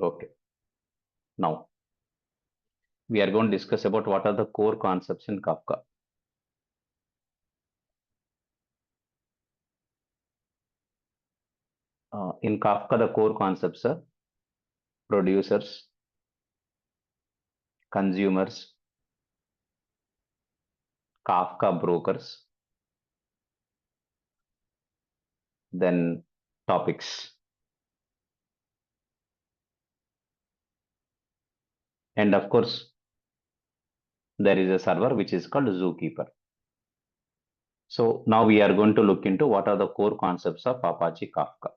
Okay. Now we are going to discuss about what are the core concepts in Kafka. In Kafka, the core concepts are producers, consumers, Kafka brokers, then topics, and of course, there is a server which is called Zookeeper. So now we are going to look into what are the core concepts of Apache Kafka.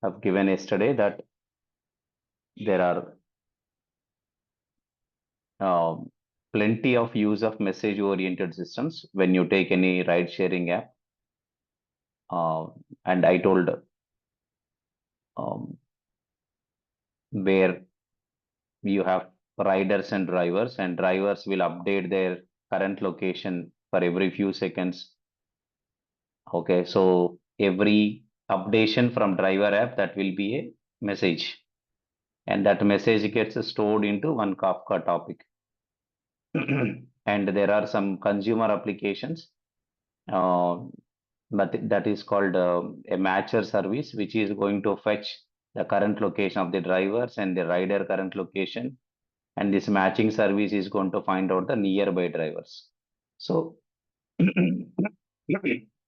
I've given yesterday that there are plenty of use of message-oriented systems when you take any ride-sharing app. And I told where you have riders and drivers will update their current location for every few seconds. Okay, so every updation from driver app, that will be a message, and that message gets stored into one Kafka topic. And there are some consumer applications, but that is called a matcher service, which is going to fetch the current location of the drivers and the rider current location, and this matching service is going to find out the nearby drivers. So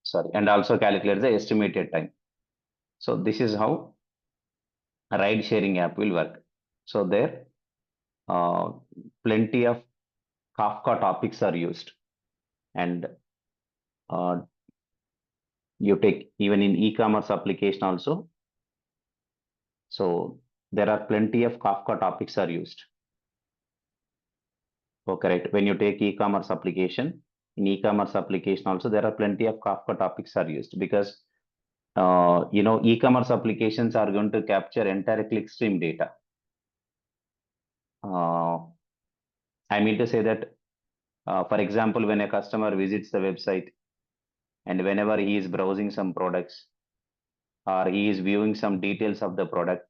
sorry, and also calculate the estimated time. So this is how a ride sharing app will work. So there plenty of Kafka topics are used, and uh, you take even in e-commerce application also. So there are plenty of Kafka topics are used. So correct. When you take e-commerce application, in e-commerce application also there are plenty of Kafka topics are used, because e-commerce applications are going to capture entire clickstream data. I mean to say that, for example, when a customer visits the website and whenever he is browsing some products or he is viewing some details of the product,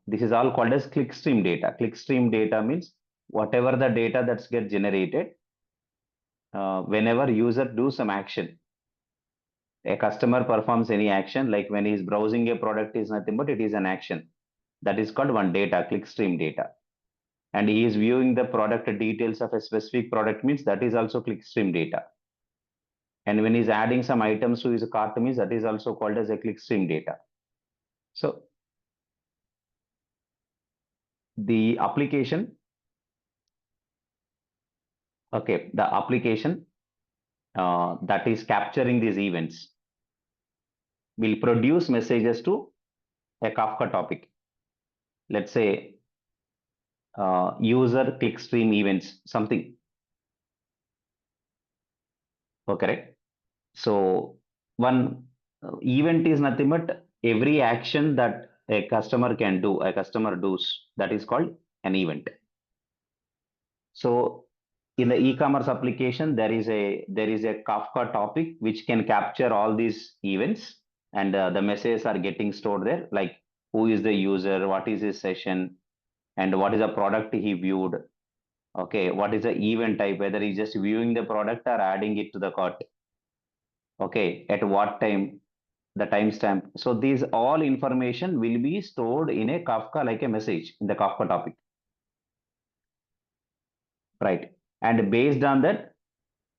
this is all called as clickstream data. Clickstream data means whatever the data that's get generated whenever user do some action. A customer performs any action, like when he is browsing a product is nothing but it is an action. That is called one data, clickstream data. And he is viewing the product details of a specific product means that is also clickstream data. And when he's adding some items to his cart means that is also called as a clickstream data. So the application, okay, the application that is capturing these events will produce messages to a Kafka topic. Let's say user clickstream events, something. Okay, right? So one event is nothing but every action that a customer can do, a customer does, that is called an event. So in the e-commerce application, there is a Kafka topic which can capture all these events, and the messages are getting stored there, like who is the user, what is his session, and what is the product he viewed. Okay, what is the event type, whether he's just viewing the product or adding it to the cart. Okay, at what time, the timestamp. So these all information will be stored in a Kafka like a message in the Kafka topic, right? And based on that,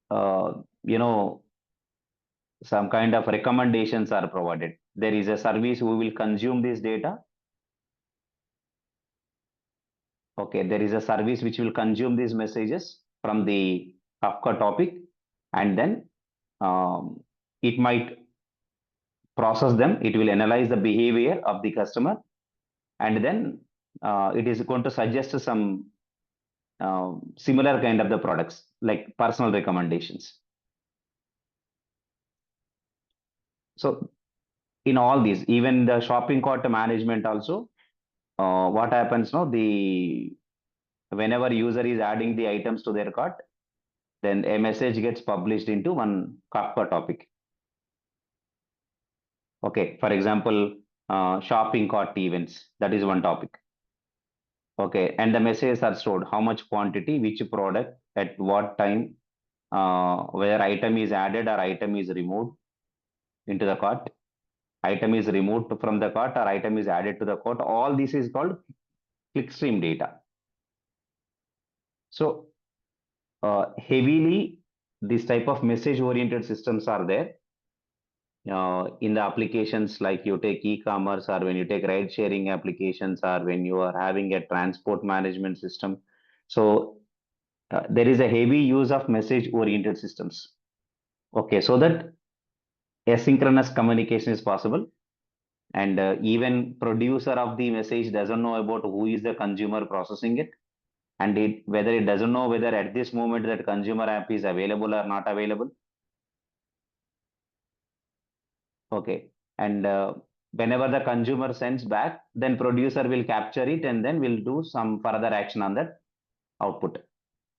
uh, you know, some kind of recommendations are provided. There is a service who will consume this data. Okay, there is a service which will consume these messages from the Kafka topic, and then it might process them. It will analyze the behavior of the customer, and then it is going to suggest some similar kind of the products like personal recommendations. So in all these, even the shopping cart management also, what happens now, the whenever user is adding the items to their cart, then a message gets published into one Kafka topic. Okay, for example, shopping cart events. That is one topic. Okay, and the messages are stored. How much quantity, which product, at what time, whether item is added or item is removed into the cart, item is removed from the cart or item is added to the cart. All this is called clickstream data. So heavily, this type of message oriented systems are there in the applications, like you take e-commerce, or when you take ride sharing applications, or when you are having a transport management system. So there is a heavy use of message oriented systems. Okay, so that asynchronous communication is possible, and even producer of the message doesn't know about who is the consumer processing it, and whether it doesn't know whether at this moment that consumer app is available or not available. Okay, and whenever the consumer sends back, then producer will capture it and then will do some further action on that output.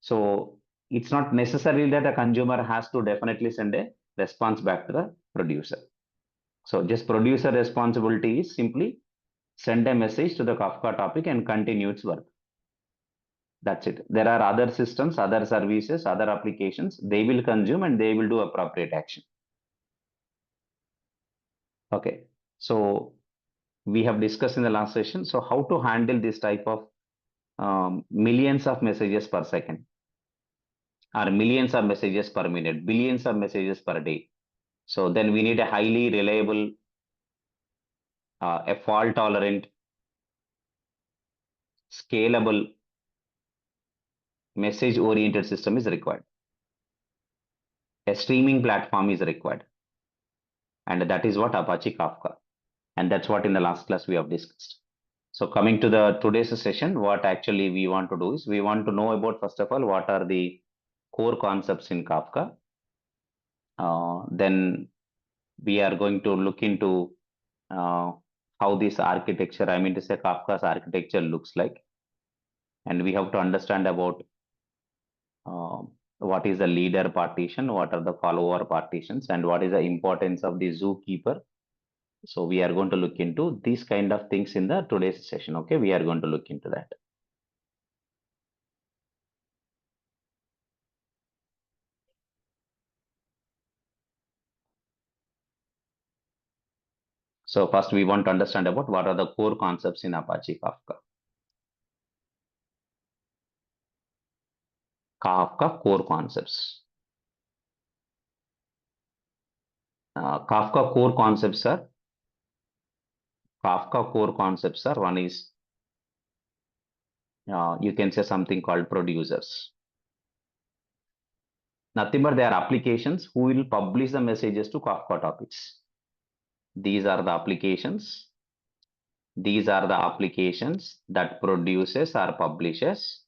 So it's not necessarily that a consumer has to definitely send a response back to the producer. So just producer responsibility is simply send a message to the Kafka topic and continue its work. That's it. There are other systems, other services, other applications. They will consume and they will do appropriate action. Okay. So we have discussed in the last session. So how to handle this type of millions of messages per second, or millions of messages per minute, billions of messages per day. So then we need a highly reliable, a fault tolerant, scalable message oriented system is required. A streaming platform is required. And that is what Apache Kafka. And that's what in the last class we have discussed. So coming to the today's session, what actually we want to do is we want to know about, first of all, what are the core concepts in Kafka. Then we are going to look into how this architecture, I mean to say Kafka's architecture looks like. And we have to understand about uh, what is the leader partition, what are the follower partitions, and what is the importance of the zookeeper. So we are going to look into these kind of things in the today's session. Okay, we are going to look into that. So first we want to understand about what are the core concepts in Apache Kafka. Kafka core concepts. Kafka core concepts are one is you can say something called producers. Nothing but they are applications who will publish the messages to Kafka topics. These are the applications. These are the applications that produces or publishes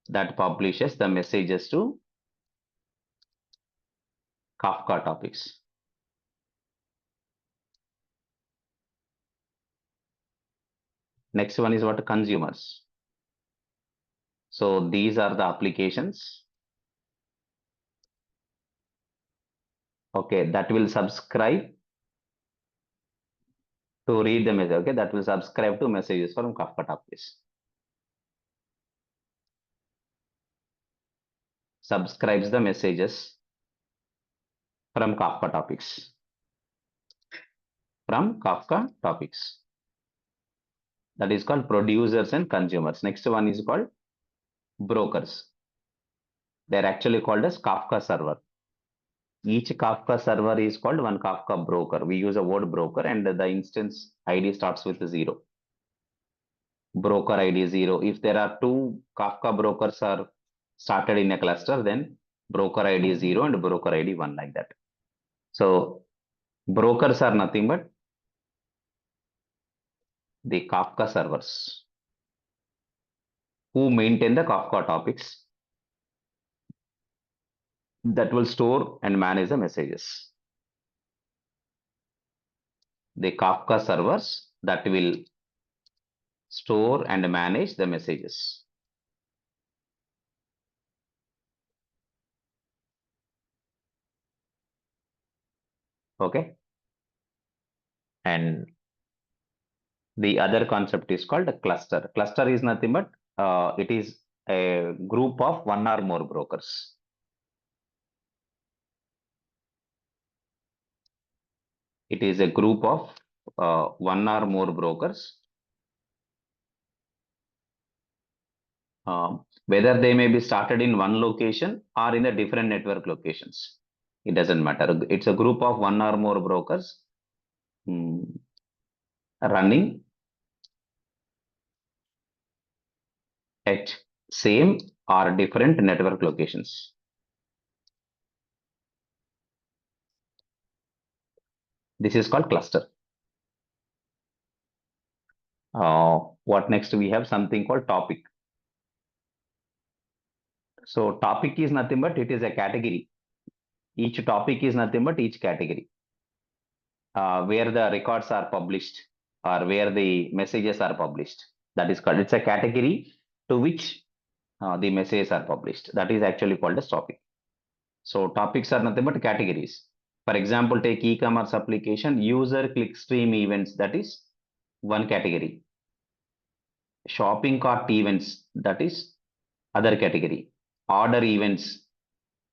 the messages to Kafka topics. Next one is what? Consumers. So these are the applications, okay, that will subscribe to read the message, okay, that will subscribe to messages from Kafka topics. Subscribes the messages from Kafka topics. From Kafka topics. That is called producers and consumers. Next one is called brokers. They're actually called as Kafka server. Each Kafka server is called one Kafka broker. We use a word broker and the instance ID starts with 0. Broker ID 0. If there are two Kafka brokers are started in a cluster, then broker ID 0 and broker ID 1, like that. So brokers are nothing but the Kafka servers who maintain the Kafka topics that will store and manage the messages. The Kafka servers that will store and manage the messages. Okay. And the other concept is called a cluster. Cluster is nothing but it is a group of one or more brokers. It is a group of one or more brokers, whether they may be started in one location or in the different network locations. It doesn't matter. It's a group of one or more brokers running at same or different network locations. This is called cluster. What next? We have something called topic. So topic is nothing but it is a category. Each topic is nothing but each category where the records are published or where the messages are published. That is called, it's a category to which the messages are published. That is actually called as topic. So topics are nothing but categories. For example, take e-commerce application, user clickstream events, that is one category. Shopping cart events, that is other category. Order events,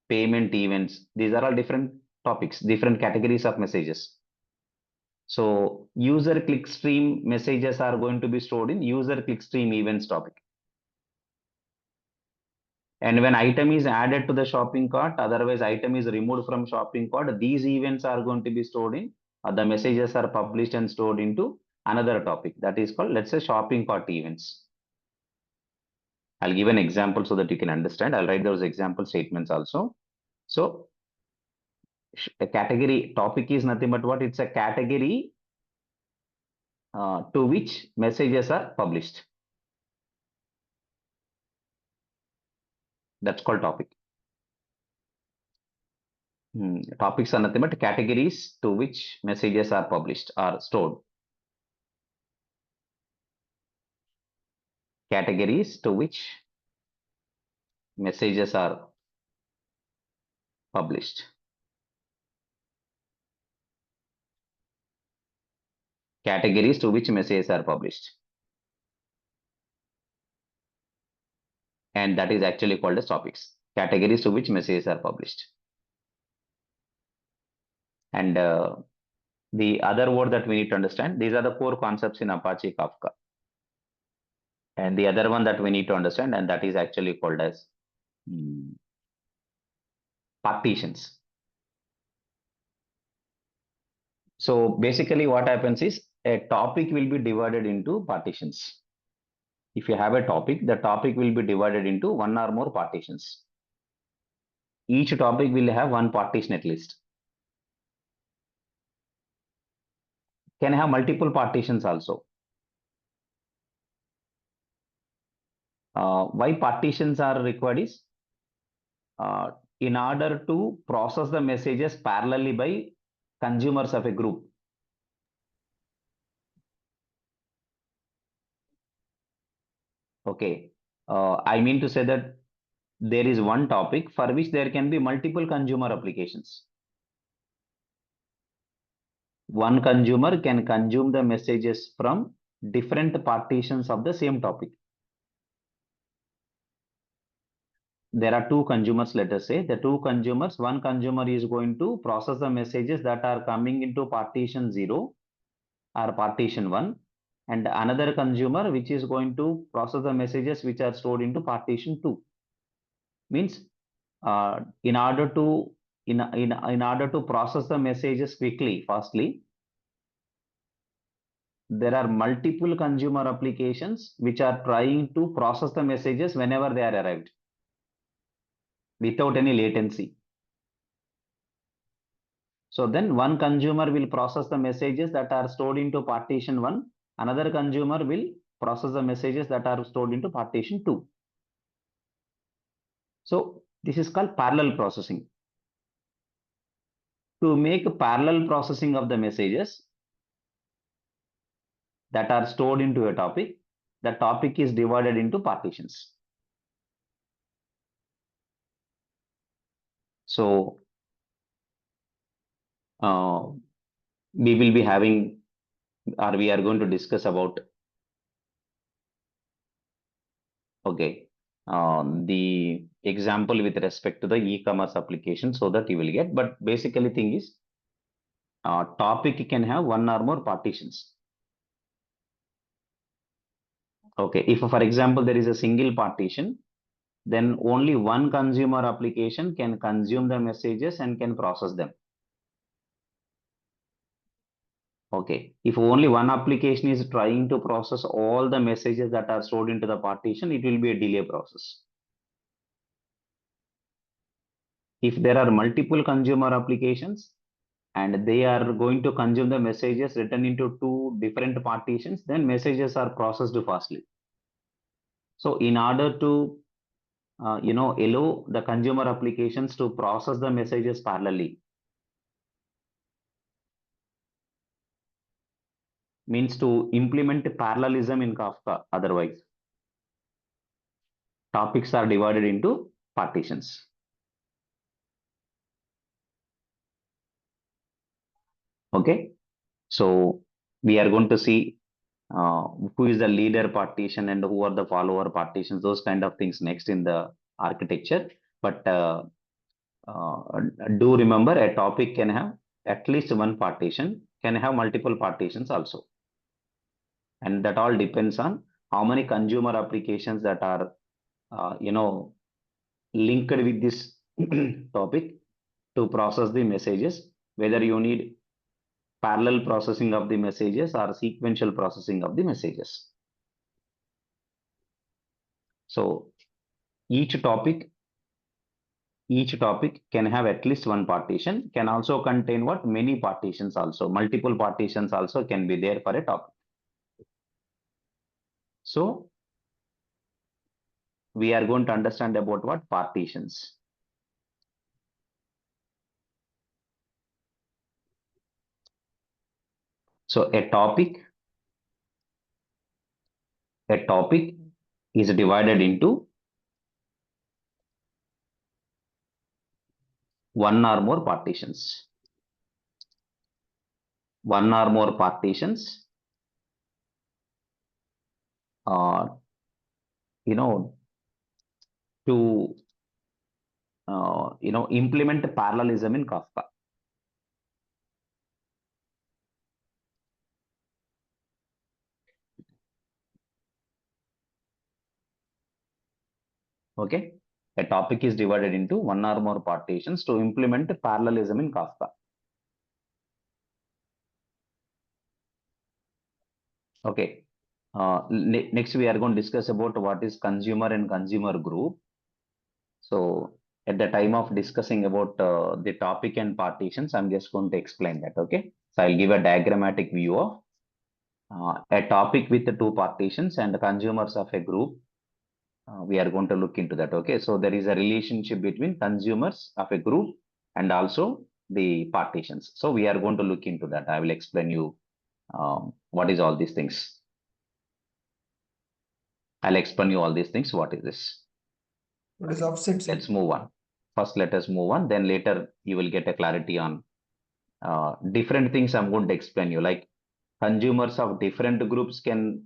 payment events, these are all different topics, different categories of messages. So user clickstream messages are going to be stored in user clickstream events topic. And when item is added to the shopping cart, otherwise item is removed from shopping cart, these events are going to be stored in, the messages are published and stored into another topic. That is called, let's say, shopping cart events. I'll give an example so that you can understand. I'll write those example statements also. So a category topic is nothing but what? It's a category to which messages are published. That's called topic. Topics are nothing but categories to which messages are published or stored. Categories to which messages are published. Categories to which messages are published. And that is actually called as topics. Categories to which messages are published. And the other word that we need to understand, these are the core concepts in Apache Kafka. And the other one that we need to understand, and that is actually called as partitions. So basically what happens is a topic will be divided into partitions. If you have a topic, the topic will be divided into one or more partitions. Each topic will have one partition at least. Can have multiple partitions also. Why partitions are required is in order to process the messages parallelly by consumers of a group. Okay. I mean to say that there is one topic for which there can be multiple consumer applications. One consumer can consume the messages from different partitions of the same topic. There are two consumers, let us say. The two consumers, one consumer is going to process the messages that are coming into partition 0 or partition 1, and another consumer which is going to process the messages which are stored into partition 2. Means in order to process the messages quickly, fastly, there are multiple consumer applications which are trying to process the messages whenever they are arrived without any latency. So then one consumer will process the messages that are stored into partition 1. Another consumer will process the messages that are stored into partition 2. So this is called parallel processing. To make parallel processing of the messages that are stored into a topic, the topic is divided into partitions. So we will be having or we are going to discuss about. Okay. The example with respect to the e-commerce application so that you will get, but basically thing is topic can have one or more partitions. Okay. If for example, there is a single partition, then only one consumer application can consume the messages and can process them. Okay. If only one application is trying to process all the messages that are stored into the partition, it will be a delay process. If there are multiple consumer applications and they are going to consume the messages written into two different partitions, then messages are processed fastly. So in order to allow the consumer applications to process the messages parallelly, means to implement parallelism in Kafka. Otherwise, topics are divided into partitions. Okay, so we are going to see who is the leader partition and who are the follower partitions, those kind of things next in the architecture. But do remember, a topic can have at least one partition, can have multiple partitions also. And that all depends on how many consumer applications that are, linked with this topic to process the messages, whether you need parallel processing of the messages or sequential processing of the messages. So each topic can have at least one partition, can also contain what? Many partitions also, multiple partitions also can be there for a topic. So we are going to understand about what? Partitions. So a topic is divided into one or more partitions. One or more partitions, to implement parallelism in Kafka. Okay, a topic is divided into one or more partitions to implement parallelism in Kafka. Okay. Next, we are going to discuss about what is consumer and consumer group. So at the time of discussing about the topic and partitions, I'm just going to explain that. Okay. So I'll give a diagrammatic view of a topic with the two partitions and the consumers of a group. We are going to look into that. Okay. So there is a relationship between consumers of a group and also the partitions. So we are going to look into that. I will explain you what is all these things. I'll explain you all these things. What is this? What is offset? Let's move on. First, let us move on. Then later you will get a clarity on different things I'm going to explain you. Like consumers of different groups can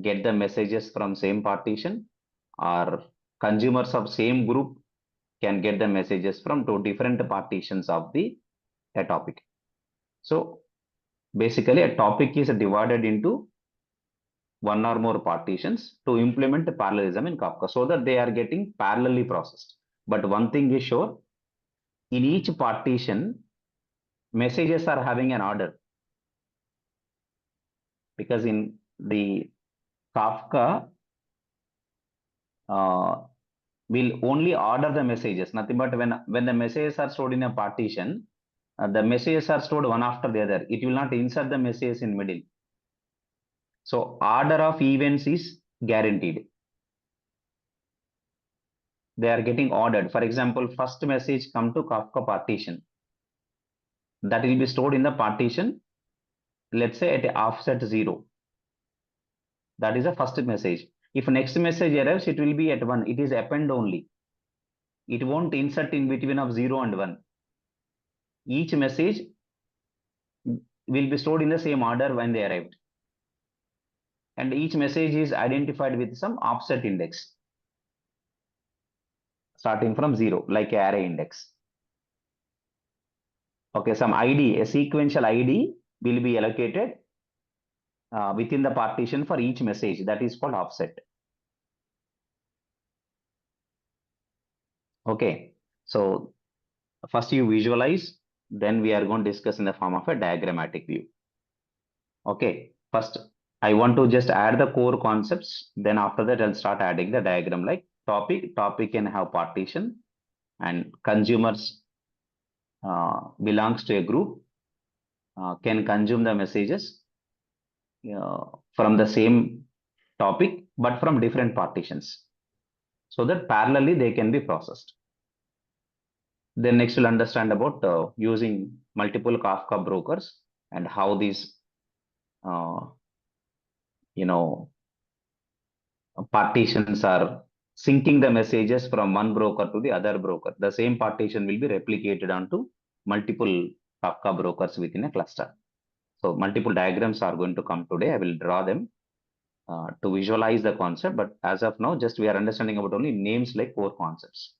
get the messages from same partition, or consumers of same group can get the messages from two different partitions of a topic. So basically a topic is divided into one or more partitions to implement parallelism in Kafka so that they are getting parallelly processed. But one thing is sure, in each partition, messages are having an order. Because in the Kafka, will only order the messages, nothing but when the messages are stored in a partition, the messages are stored one after the other. It will not insert the messages in middle. So order of events is guaranteed. They are getting ordered. For example, first message come to Kafka partition. That will be stored in the partition, let's say at offset 0. That is the first message. If next message arrives, it will be at 1. It is append only. It won't insert in between of 0 and 1. Each message will be stored in the same order when they arrived. And each message is identified with some offset index starting from 0, like array index. Okay, some ID, a sequential ID will be allocated within the partition for each message. That is called offset. Okay, so first you visualize, then we are going to discuss in the form of a diagrammatic view. Okay, first I want to just add the core concepts. Then after that, I'll start adding the diagram like topic can have partition, and consumers belongs to a group, can consume the messages from the same topic, but from different partitions, so that parallelly they can be processed. Then next we'll understand about using multiple Kafka brokers and how these, uh, partitions are syncing the messages from one broker to the other broker. The same partition will be replicated onto multiple Kafka brokers within a cluster. So multiple diagrams are going to come today. I will draw them to visualize the concept. But as of now, just we are understanding about only names like core concepts.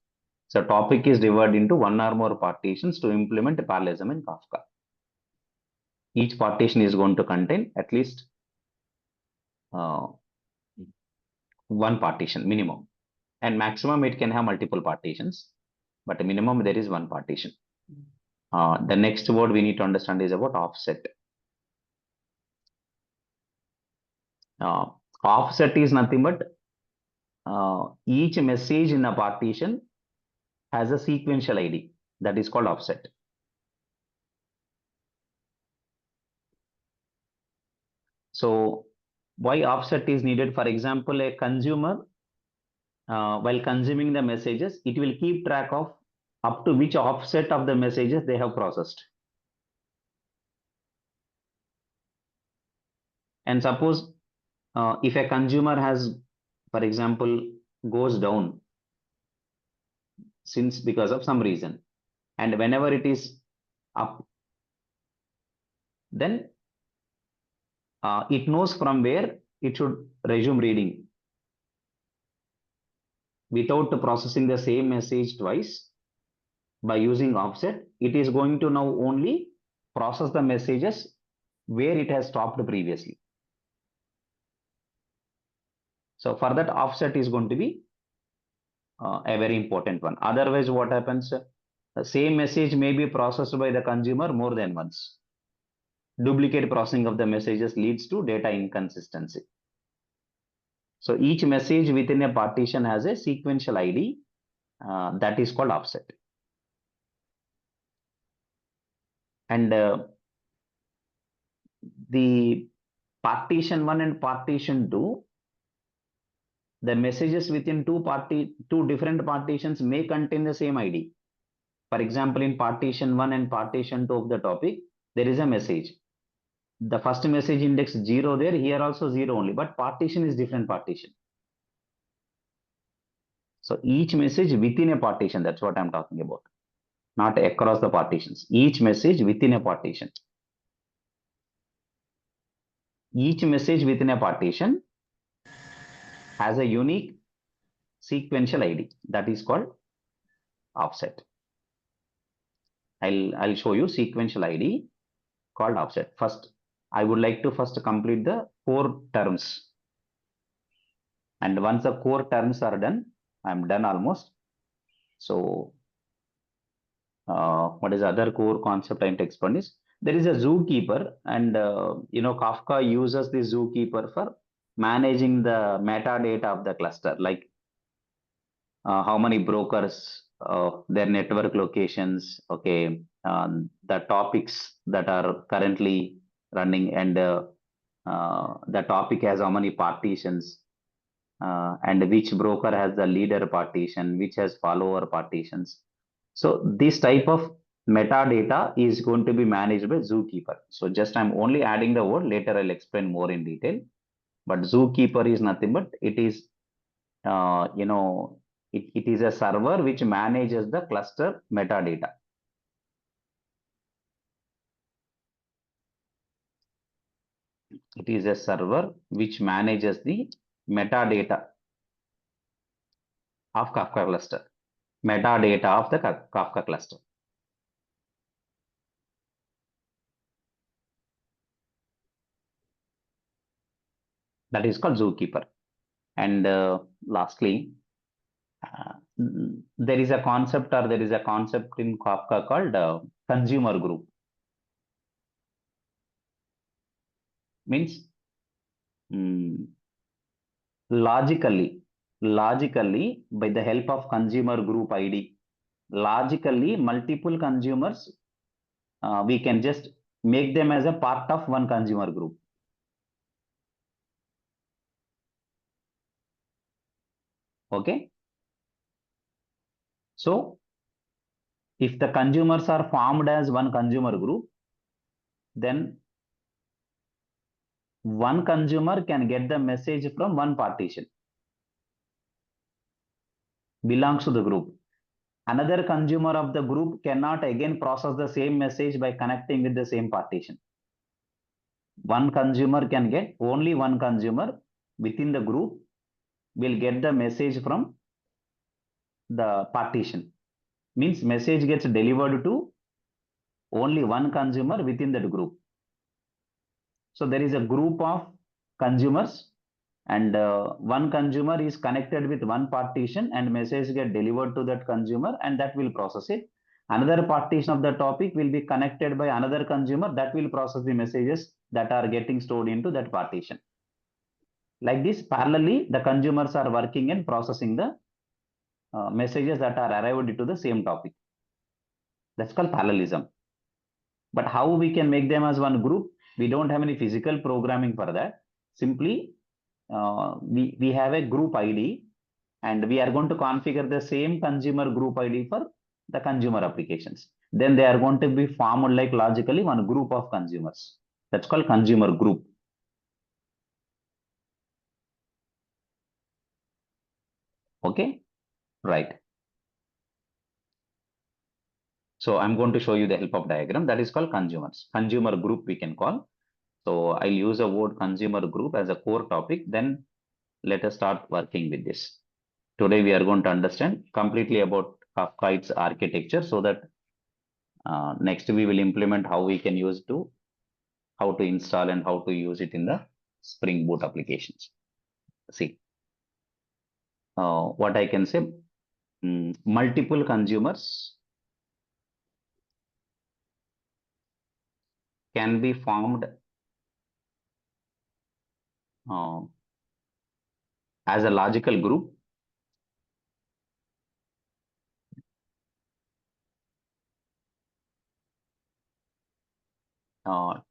So topic is divided into one or more partitions to implement parallelism in Kafka. Each partition is going to contain at least one partition minimum, and maximum it can have multiple partitions, but minimum there is one partition. The next word we need to understand is about offset. Offset is nothing but each message in a partition has a sequential ID, that is called offset. So why offset is needed? For example, a consumer, while consuming the messages, it will keep track of up to which offset of the messages they have processed. And suppose if a consumer has, for example, goes down since because of some reason, and whenever it is up, then it knows from where it should resume reading without processing the same message twice. By using offset, it is going to now only process the messages where it has stopped previously. So for that, offset is going to be a very important one. Otherwise, what happens? The same message may be processed by the consumer more than once. Duplicate processing of the messages leads to data inconsistency. So each message within a partition has a sequential ID that is called offset. And the partition 1 and partition 2, the messages within two different partitions may contain the same ID. For example, in partition 1 and partition 2 of the topic, there is a message. The first message index 0 there, here also 0 only, but partition is different partition. So each message within a partition, that's what I'm talking about, not across the partitions. Each message within a partition. Each message within a partition has a unique sequential ID that is called offset. I'll show you sequential ID called offset. First, I would like to first complete the core terms. And once the core terms are done, I'm done almost. So what is the other core concept I'm to explain is there is a zookeeper, and Kafka uses the zookeeper for managing the metadata of the cluster, like how many brokers, their network locations, okay, the topics that are currently running, and the topic has how many partitions, and which broker has the leader partition, which has follower partitions. So this type of metadata is going to be managed by zookeeper. So just I'm only adding the word, later I'll explain more in detail. But zookeeper is nothing but it is, it is a server which manages the cluster metadata. It is a server which manages the metadata of Kafka cluster. Metadata of the Kafka cluster. That is called zookeeper. And lastly, there is a concept in Kafka called consumer group. Means logically, by the help of consumer group ID, logically multiple consumers, we can just make them as a part of one consumer group. Okay. So if the consumers are formed as one consumer group, then one consumer can get the message from one partition, belongs to the group. Another consumer of the group cannot again process the same message by connecting with the same partition. One consumer can get, only one consumer within the group will get the message from the partition. Means message gets delivered to only one consumer within that group. So there is a group of consumers, and one consumer is connected with one partition, and message get delivered to that consumer, and that will process it. Another partition of the topic will be connected by another consumer that will process the messages that are getting stored into that partition. Like this, parallelly, the consumers are working and processing the messages that are arrived into the same topic. That's called parallelism. But how we can make them as one group? We don't have any physical programming for that. Simply, we have a group ID, and we are going to configure the same consumer group ID for the consumer applications. Then they are going to be formed like logically one group of consumers. That's called consumer group. Okay, right. So I'm going to show you the help of diagram that is called consumers. Consumer group we can call. So I'll use a word consumer group as a core topic. Then let us start working with this. Today we are going to understand completely about Kafka's architecture, so that next we will implement how we can use to how to install and how to use it in the Spring Boot applications. See, what I can say, multiple consumers can be formed as a logical group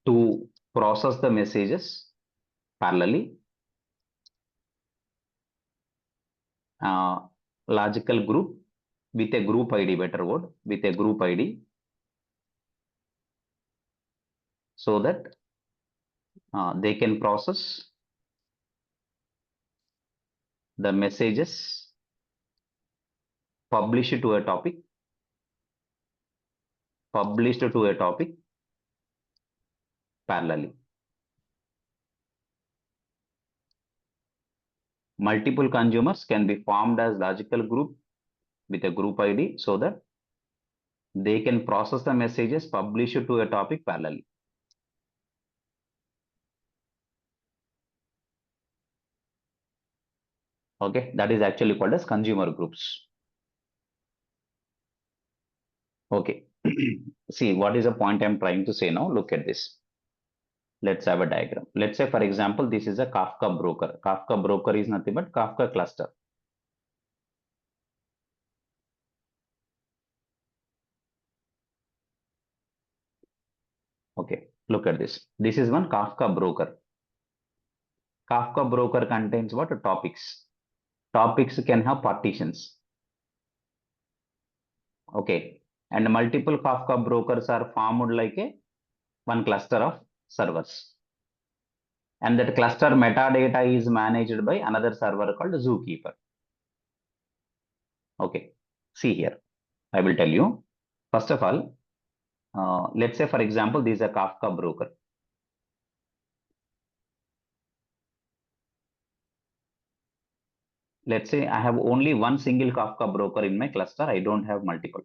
to process the messages parallelly. Logical group with a group ID, better word, with a group ID, so that they can process the messages published to a topic, parallelly. Multiple consumers can be formed as logical group with a group ID, so that they can process the messages published to a topic parallelly. Okay, that is actually called as consumer groups. Okay, see what is the point I'm trying to say now. Look at this. Let's have a diagram. Let's say, for example, this is a Kafka broker. Kafka broker is nothing but Kafka cluster. Okay, look at this. This is one Kafka broker. Kafka broker contains what? Topics. Topics can have partitions. Okay, and multiple Kafka brokers are formed like a one cluster of servers. And that cluster metadata is managed by another server called Zookeeper. Okay, see here. I will tell you. First of all, let's say, for example, this is a Kafka broker. Let's say I have only one single Kafka broker in my cluster. I don't have multiple.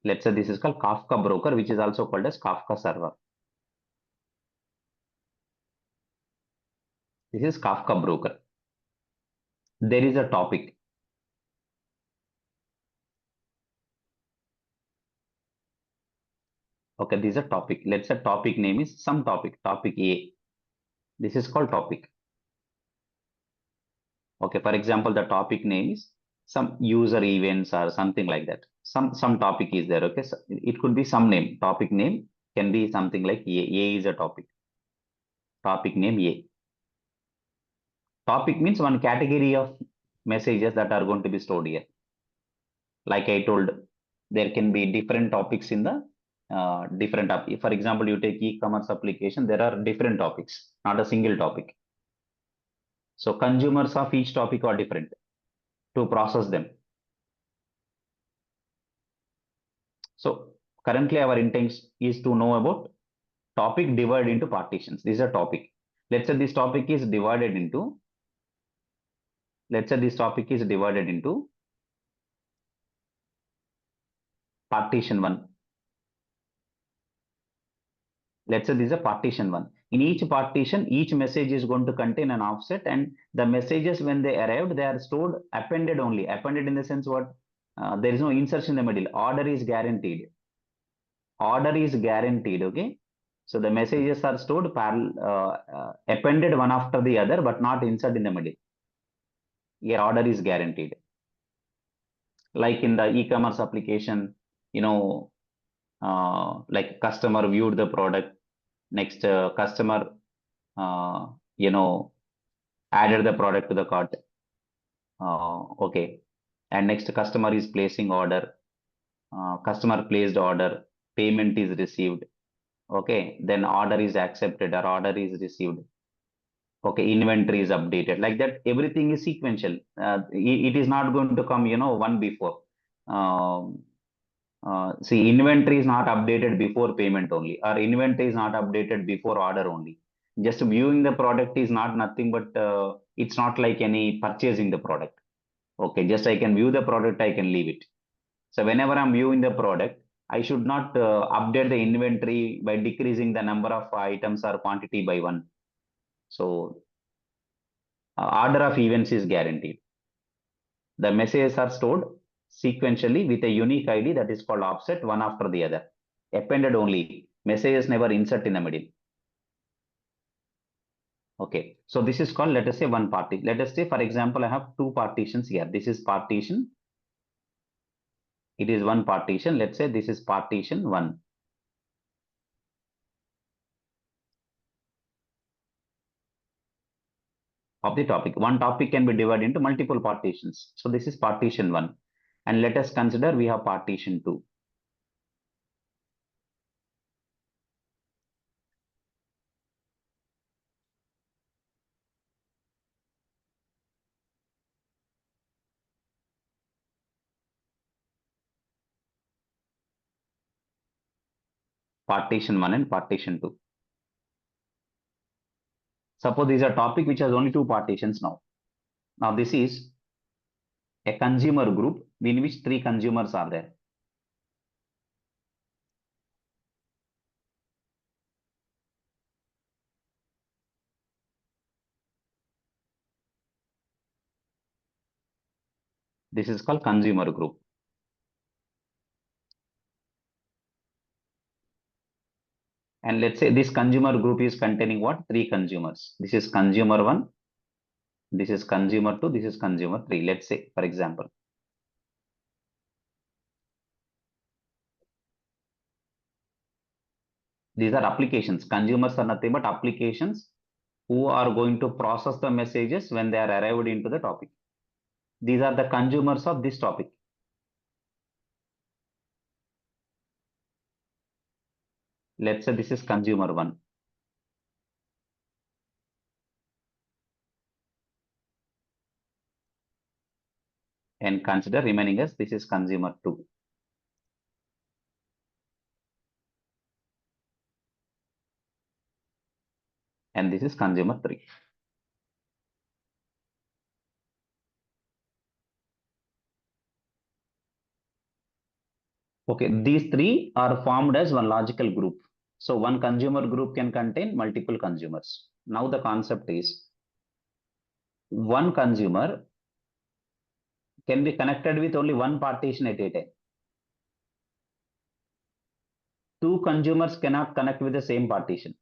Let's say this is called Kafka broker, which is also called as Kafka server. This is Kafka broker. There is a topic. Okay, this is a topic. Let's say topic name is some topic, topic A. This is called topic. Okay, for example, the topic name is some user events or something like that. Some topic is there. Okay, so it could be some name. Topic name can be something like A. A is a topic. Topic name A. Topic means one category of messages that are going to be stored here. Like I told, there can be different topics in the different app. For example, you take e-commerce application, there are different topics, not a single topic. So consumers of each topic are different to process them. So currently our intent is to know about topic divided into partitions. This is a topic. Let's say this topic is divided into, partition 1. Let's say this is a partition 1. In each partition, each message is going to contain an offset, and the messages, when they arrived, they are stored appended only. Appended in the sense what? There is no insertion in the middle. Order is guaranteed. Order is guaranteed. Okay. So the messages are stored appended one after the other, but not inserted in the middle. Here, order is guaranteed. Like in the e-commerce application, like customer viewed the product. Next, customer, uh, you know, added the product to the cart. Okay. And next, customer is placing order. Customer placed order. Payment is received. Okay. Then order is accepted or order is received. Okay. Inventory is updated. Like that, everything is sequential. It is not going to come, one before. See, inventory is not updated before payment only, or inventory is not updated before order only. Just viewing the product is not nothing but it's not like any purchasing the product. Okay, just I can view the product, I can leave it. So whenever I'm viewing the product, I should not update the inventory by decreasing the number of items or quantity by one. So order of events is guaranteed. The messages are stored sequentially with a unique ID that is called offset, one after the other. Appended only. Messages never insert in the middle. Okay. So this is called, let us say, one party. Let us say, for example, I have two partitions here. This is partition. It is one partition. Let's say this is partition 1. Of the topic. One topic can be divided into multiple partitions. So this is partition 1. And let us consider we have partition 2. Partition 1 and partition 2. Suppose this is a topic which has only two partitions now. Now this is a consumer group in which three consumers are there. This is called consumer group. And let's say this consumer group is containing what? Three consumers. This is consumer 1. This is consumer 2. This is consumer 3. Let's say, for example. These are applications. Consumers are nothing but applications who are going to process the messages when they are arrived into the topic. These are the consumers of this topic. Let's say this is consumer 1. And consider remaining as this is consumer 2. and this is consumer 3. Okay, these three are formed as one logical group. So one consumer group can contain multiple consumers. Now the concept is one consumer can be connected with only one partition at a time. Two consumers cannot connect with the same partition.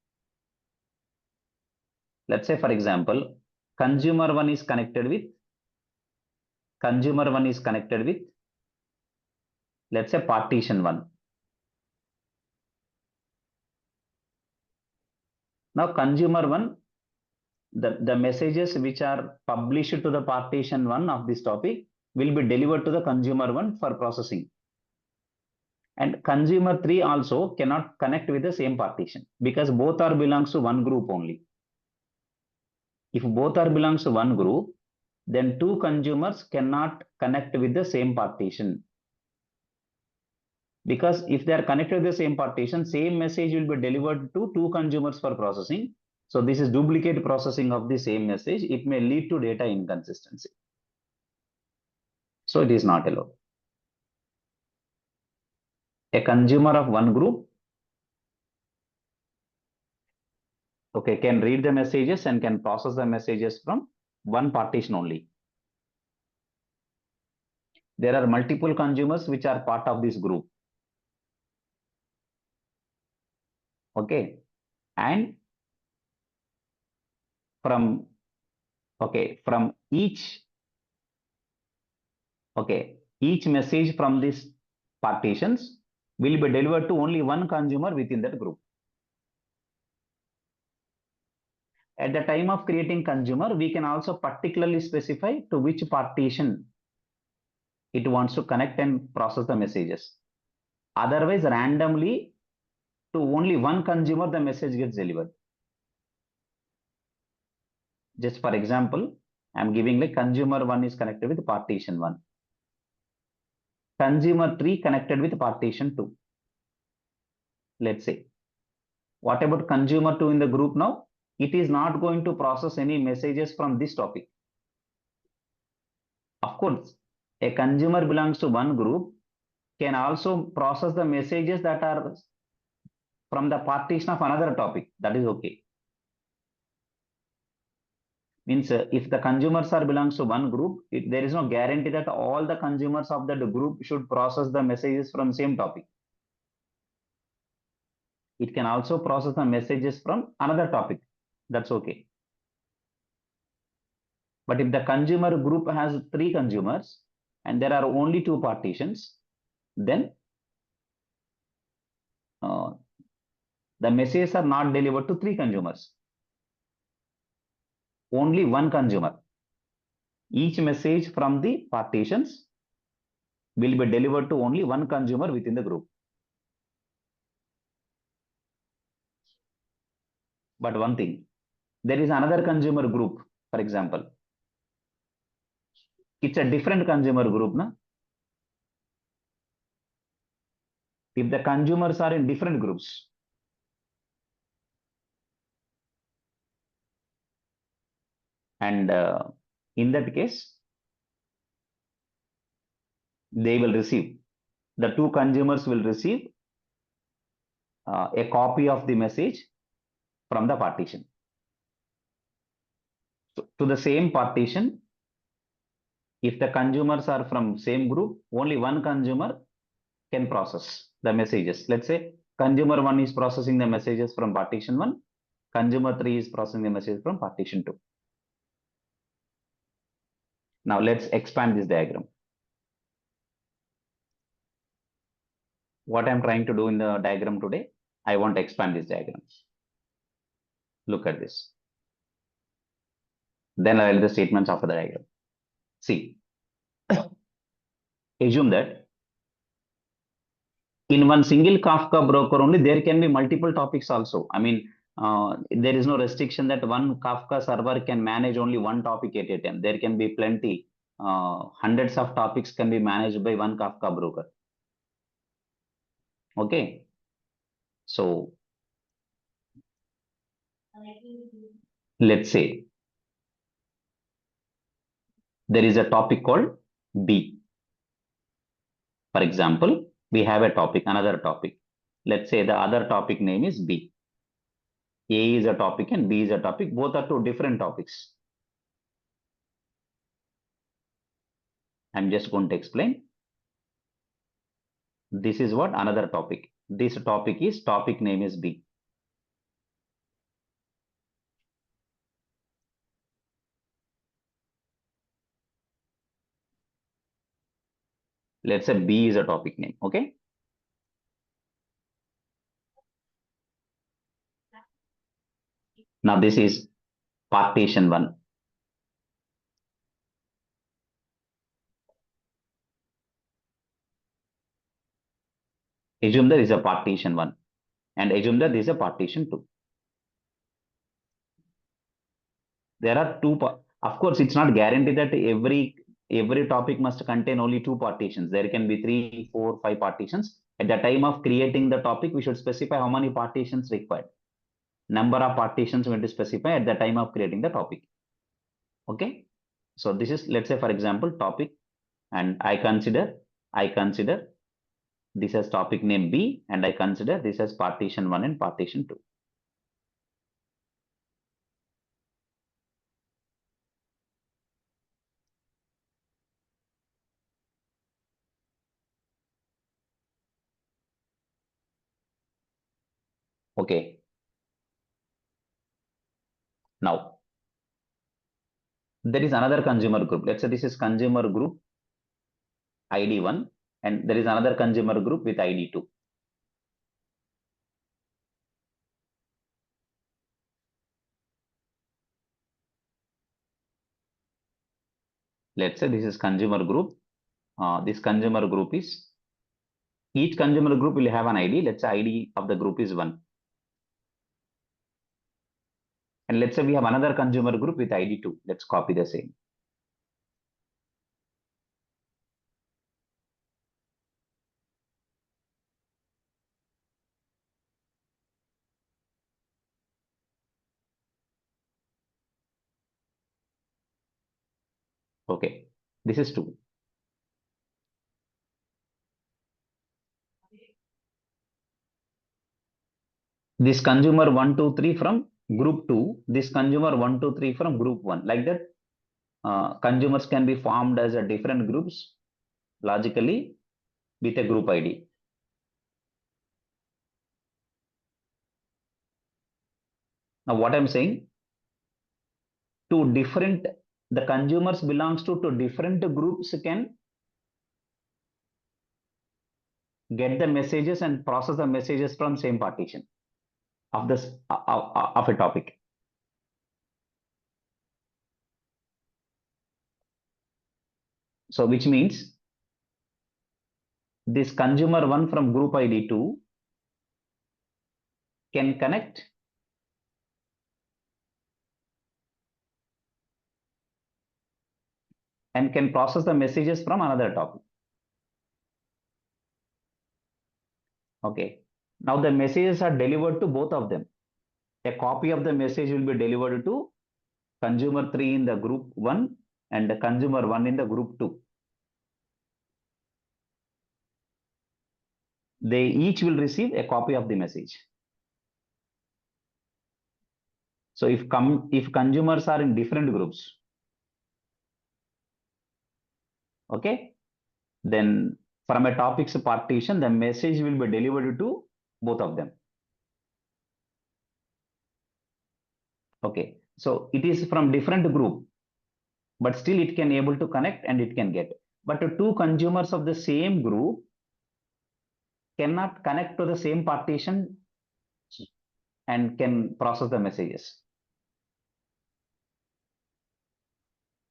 Let's say, for example, consumer 1 is connected with, let's say, partition 1. Now consumer 1, the messages which are published to the partition 1 of this topic will be delivered to the consumer 1 for processing. And consumer 3 also cannot connect with the same partition because both are belongs to one group only. If both are belongs to one group, then two consumers cannot connect with the same partition. Because if they are connected to the same partition, same message will be delivered to two consumers for processing. So this is duplicate processing of the same message. It may lead to data inconsistency. So it is not allowed. A consumer of one group, okay, can read the messages and can process the messages from one partition only. There are multiple consumers which are part of this group. Okay, and from each message from these partitions will be delivered to only one consumer within that group. At the time of creating consumer, we can also particularly specify to which partition it wants to connect and process the messages. Otherwise, randomly to only one consumer, the message gets delivered. Just for example, I'm giving like consumer 1 is connected with partition 1. Consumer 3 connected with partition 2. Let's say. What about consumer 2 in the group now? It is not going to process any messages from this topic. Of course, a consumer belongs to one group can also process the messages that are from the partition of another topic. That is okay. Means if the consumers are belongs to one group, there is no guarantee that all the consumers of that group should process the messages from same topic. It can also process the messages from another topic. That's okay. But if the consumer group has 3 consumers and there are only 2 partitions, then the messages are not delivered to 3 consumers. Only one consumer. Each message from the partitions will be delivered to only one consumer within the group. But one thing, there is another consumer group, for example. It's a different consumer group. Na? If the consumers are in different groups, and in that case, they will receive, the 2 consumers will receive a copy of the message from the partition. So, to the same partition, if the consumers are from same group, only one consumer can process the messages. Let's say consumer 1 is processing the messages from partition 1, consumer 3 is processing the message from partition 2. Now let's expand this diagram. What I'm trying to do in the diagram today, I want to expand this diagram. Look at this. Then I'll the statements after the diagram. See, assume that in one single Kafka broker only, there can be multiple topics also. I mean, there is no restriction that one Kafka server can manage only one topic at a time. There can be plenty, hundreds of topics can be managed by one Kafka broker. Okay. So Let's say there is a topic called B. For example, we have a topic, another topic. Let's say the other topic name is B. A is a topic and B is a topic. Both are two different topics. I'm just going to explain. This is what another topic. This topic is topic name is B. Let's say B is a topic name. Okay. Now this is partition 1. Assume there is a partition 1 and assume that there is a partition 2. There are two, of course, it's not guaranteed that every topic must contain only two partitions. There can be 3, 4, 5 partitions. At the time of creating the topic, we should specify how many partitions required. Number of partitions we have to specify at the time of creating the topic. Okay. So this is, let's say, for example, topic, and I consider this as topic name B, and I consider this as partition 1 and partition 2. Okay. Now, there is another consumer group. Let's say this is consumer group ID 1, and there is another consumer group with ID 2. Let's say this is consumer group. This consumer group is, each consumer group will have an ID. Let's say ID of the group is 1. And let's say we have another consumer group with ID 2. Let's copy the same. Okay, this is 2. This consumer 1, 2, 3 from group 2, this consumer 1, 2, 3 from group 1. Like that, consumers can be formed as a different groups logically with a group ID. Now, what I'm saying, to different, the consumers belongs to different groups can get the messages and process the messages from same partition of this of a topic. So which means this consumer 1 from group ID 2 can connect and can process the messages from another topic. Okay. Now the messages are delivered to both of them. A copy of the message will be delivered to consumer 3 in the group 1 and the consumer 1 in the group 2. They each will receive a copy of the message. So if consumers are in different groups, okay, then from a topics partition, the message will be delivered to both of them. Okay, so it is from different group, but still it can able to connect and it can get. But the two consumers of the same group cannot connect to the same partition and can process the messages.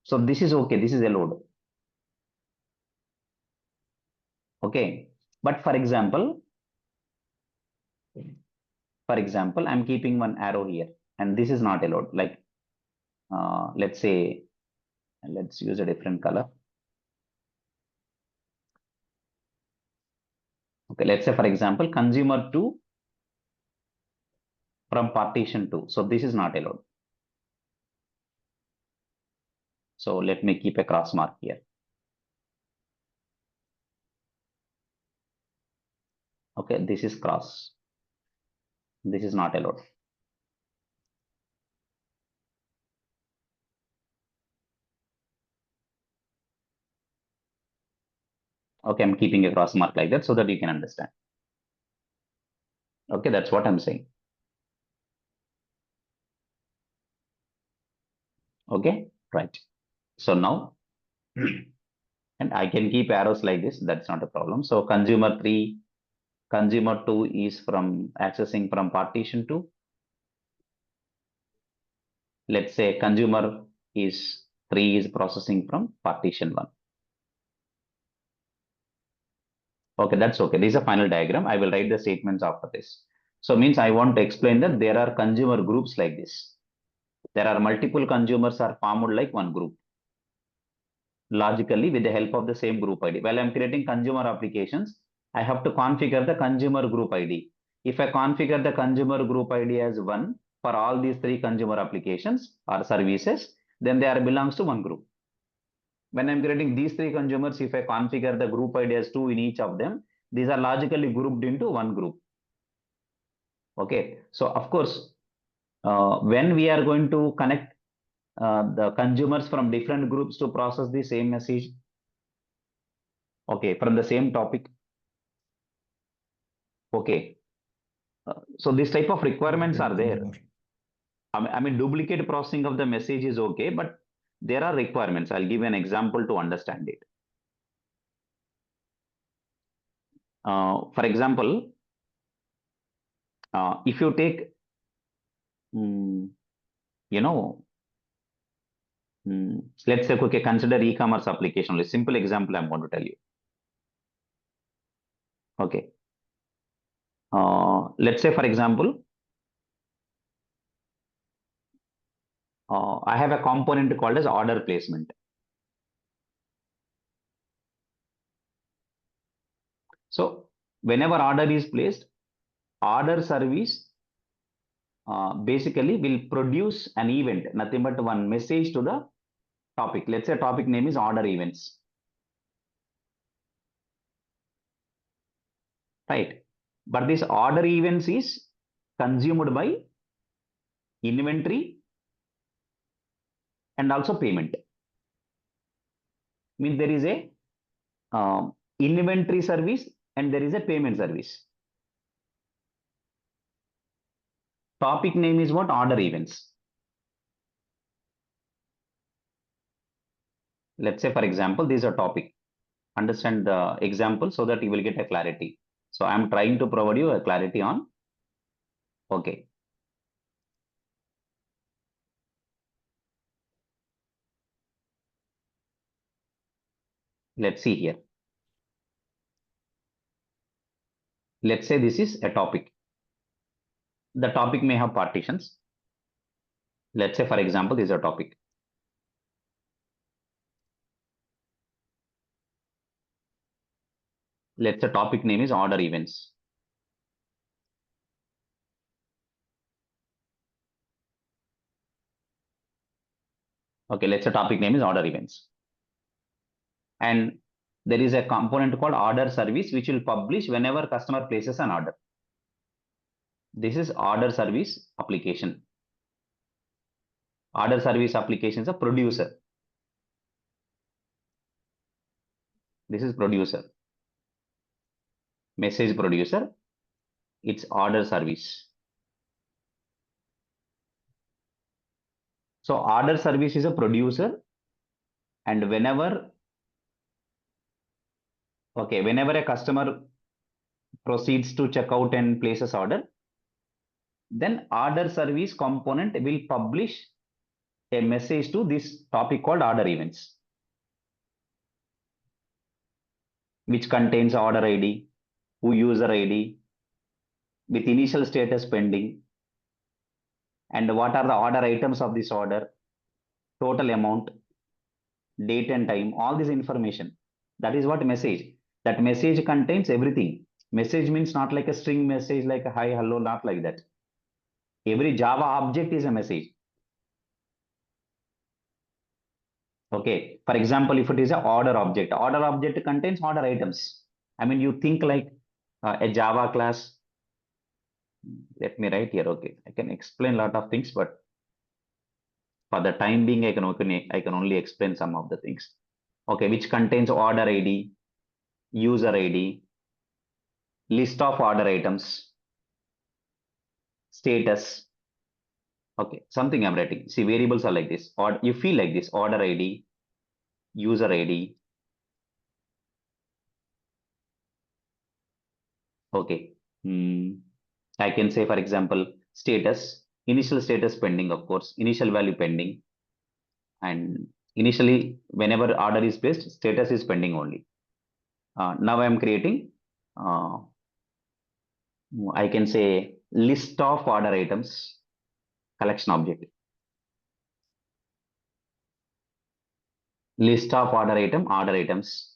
So this is okay. This is allowed. Okay, but for example, I'm keeping one arrow here, and this is not allowed. Like, let's say, let's use a different color. Okay, let's say, for example, consumer 2 from partition 2. So this is not allowed. So let me keep a cross mark here. Okay, this is cross. This is not allowed. Okay, I'm keeping a cross mark like that so that you can understand. Okay, that's what I'm saying. Okay, right. So now, and I can keep arrows like this. That's not a problem. So consumer 3, consumer 2 is from accessing from partition 2. Let's say consumer is 3 is processing from partition 1. Okay, that's okay. This is a final diagram. I will write the statements after this. So means I want to explain that there are consumer groups like this. There are multiple consumers are formed like one group logically with the help of the same group ID. While I'm creating consumer applications, I have to configure the consumer group ID. If I configure the consumer group ID as 1 for all these 3 consumer applications or services, then they are belongs to one group. When I'm creating these 3 consumers, if I configure the group ID as 2 in each of them, these are logically grouped into one group. Okay, so of course, when we are going to connect the consumers from different groups to process the same message, okay, from the same topic, okay, so this type of requirements are there. I mean, duplicate processing of the message is okay, but there are requirements. I'll give an example to understand it. For example, if you take, you know, let's say, okay, consider e-commerce application. A simple example I'm going to tell you. Okay. Let's say, for example, I have a component called as order placement. So whenever order is placed, order service basically will produce an event, nothing but one message to the topic. Let's say topic name is order events. Right. But this order events is consumed by inventory and also payment. Means there is a inventory service and there is a payment service. Topic name is what? Order events. Let's say, for example, this is a topic. Understand the example so that you will get a clarity. So I'm trying to provide you a clarity on. Okay. Let's see here. Let's say this is a topic. The topic may have partitions. Let's say, for example, this is a topic. Let's say topic name is order events. Okay, let's say topic name is order events. And there is a component called order service, which will publish whenever customer places an order. This is order service application. Order service application is a producer. This is producer. Message producer. It's order service. So order service is a producer, and whenever a customer proceeds to check out and places order, then order service component will publish a message to this topic called order events, which contains order ID, who user ID, with initial status pending, and what are the order items of this order, total amount, date and time, all this information. That is what message. That message contains everything. Message means not like a string message like hi, hello, not like that. Every Java object is a message. Okay. For example, if it is a order object contains order items. I mean, you think like a Java class. Let me write here. Okay. I can explain a lot of things, but for the time being, I can only explain some of the things. Okay. Which contains order ID, user ID, list of order items, status. Okay. Something I'm writing. See, variables are like this. Or you feel like this: order ID, user ID. Okay. I can say, for example, status, initial status pending, of course, initial value pending. And initially, whenever order is placed, status is pending only. Now I'm creating, I can say, list of order items, collection object. List of order items.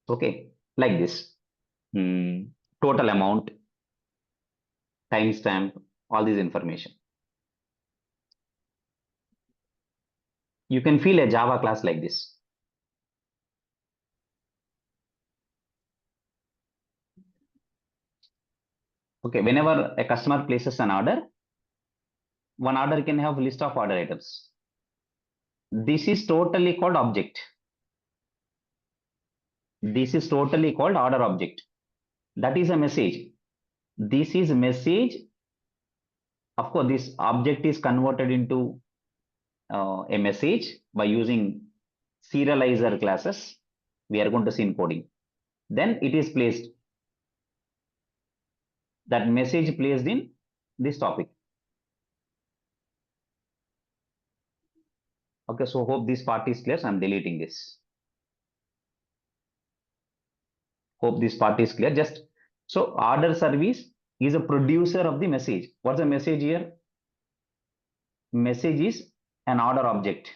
Okay, like this. Total amount, timestamp, all this information. You can feel a Java class like this. Okay, whenever a customer places an order, one order can have list of order items. This is totally called object. This is totally called order object. That is a message. This is message. Of course, this object is converted into a message by using serializer classes. We are going to see in coding. Then it is placed. That message placed in this topic. Okay, so hope this part is clear. So I'm deleting this. Hope this part is clear. Just so order service is a producer of the message. What's the message here? Message is an order object.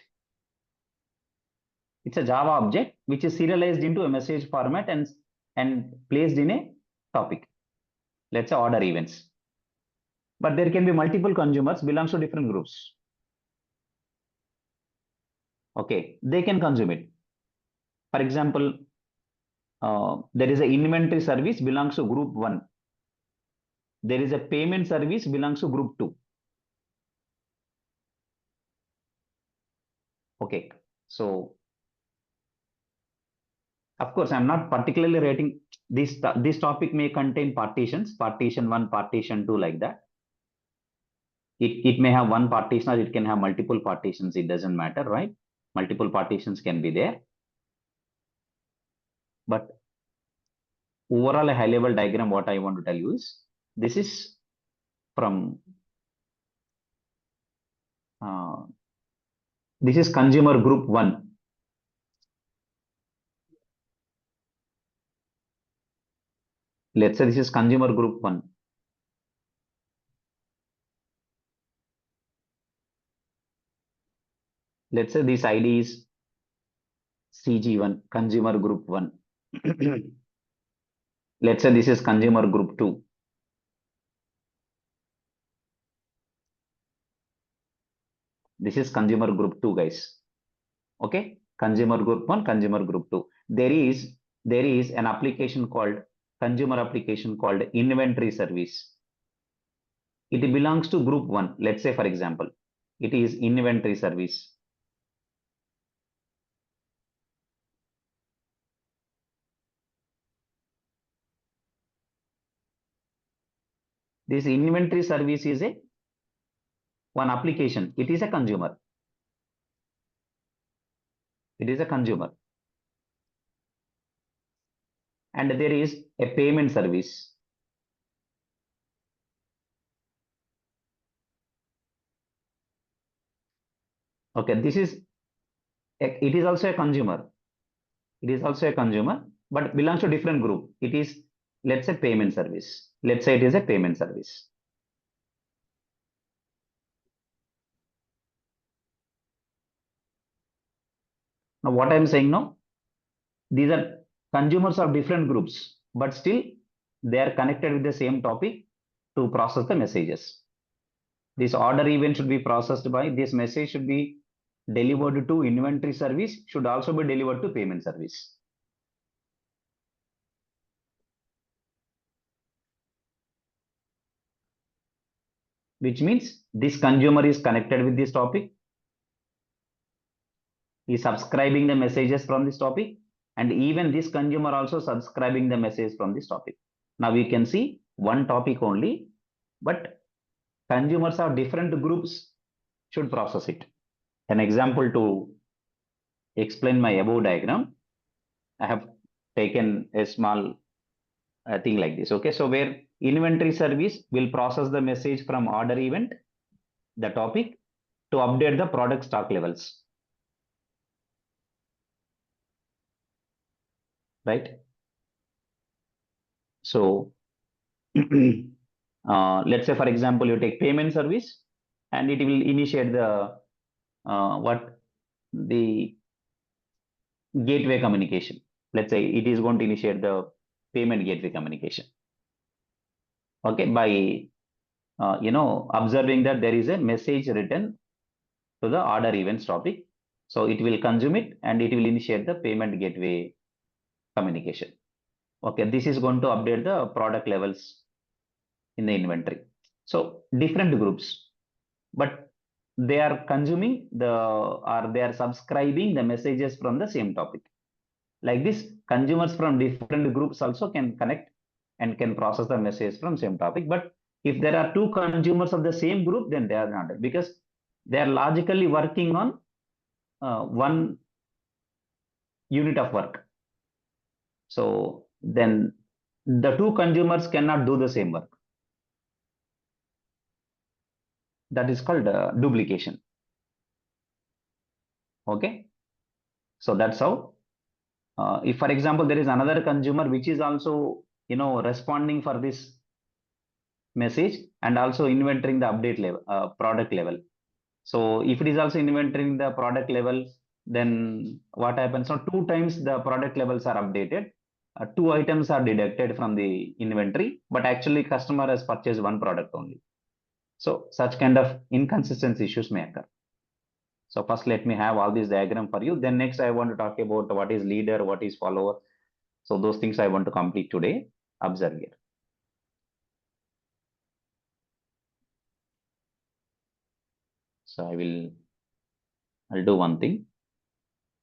It's a Java object which is serialized into a message format and placed in a topic. Let's say order events. But there can be multiple consumers belongs to different groups. Okay, they can consume it. For example, there is an inventory service belongs to group 1. There is a payment service belongs to group 2. Okay, so of course I'm not particularly rating this topic may contain partitions, partition 1, partition 2, like that. It may have one partition or it can have multiple partitions. It doesn't matter, right? Multiple partitions can be there. But overall, a high level diagram, what I want to tell you is this is from this is consumer group 1. Let's say this is consumer group 1. Let's say this ID is CG1, consumer group 1. Let's say this is consumer group 2. This is consumer group 2, guys. Okay, consumer group 1, consumer group 2. There is an application called consumer application called inventory service. It belongs to group 1. Let's say, for example, it is inventory service. This inventory service is a one application. It is a consumer. It is a consumer. And there is a payment service. Okay, it is also a consumer. It is also a consumer, but belongs to different group. It is, let's say, payment service. Let's say it is a payment service. Now, what I'm saying now, these are consumers of different groups. but still they are connected with the same topic to process the messages. This order event should be processed by, this message should be delivered to inventory service, should also be delivered to payment service. Which means this consumer is connected with this topic, is subscribing the messages from this topic, and even this consumer also subscribing the message from this topic. Now we can see one topic only, but consumers of different groups should process it. An example to explain my above diagram, I have taken a small thing like this. Okay, so where inventory service will process the message from order event, the topic, to update the product stock levels. Right? So let's say, for example, you take payment service and it will initiate the the gateway communication. Let's say it is going to initiate the payment gateway communication. Okay, by observing that there is a message written to the order events topic, so it will consume it and it will initiate the payment gateway communication. Okay, this is going to update the product levels in the inventory. So different groups, but they are consuming or they are subscribing the messages from the same topic. Like this, consumers from different groups also can connect and can process the message from same topic. But if there are two consumers of the same group, then they are not, because they are logically working on one unit of work. So then the two consumers cannot do the same work. That is called duplication. Okay, so that's how. If, for example, there is another consumer which is also responding for this message and also inventorying the update level, product level. So if it is also inventorying the product level, then what happens? So 2 times the product levels are updated. 2 items are deducted from the inventory, but actually customer has purchased one product only. So such kind of inconsistency issues may occur. So first, let me have all this diagram for you. Then next, I want to talk about what is leader, what is follower. So those things I want to complete today. Observe here. So I'll do one thing.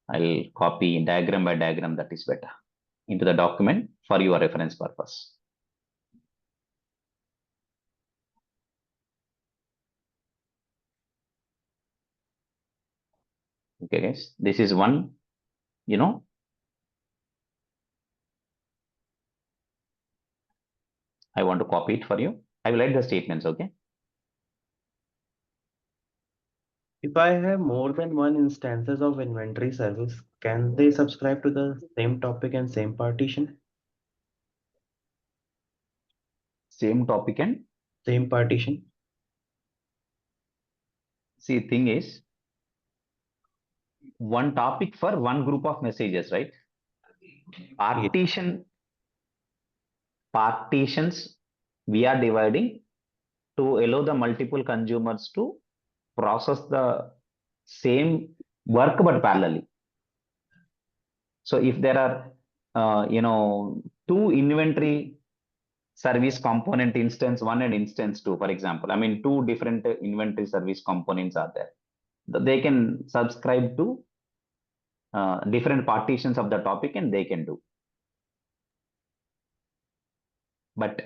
I'll copy diagram by diagram, that is better, into the document for your reference purpose. Okay, guys, this is one, I want to copy it for you. I will write the statements, okay? If I have more than one instances of inventory service, can they subscribe to the same topic and same partition? Same topic and Same partition? see, thing is, one topic for one group of messages, right? Partitions we are dividing to allow the multiple consumers to process the same work but parallelly. So if there are two inventory service component, instance 1 and instance 2, for example, I mean, two different inventory service components are there, they can subscribe to different partitions of the topic and they can do. But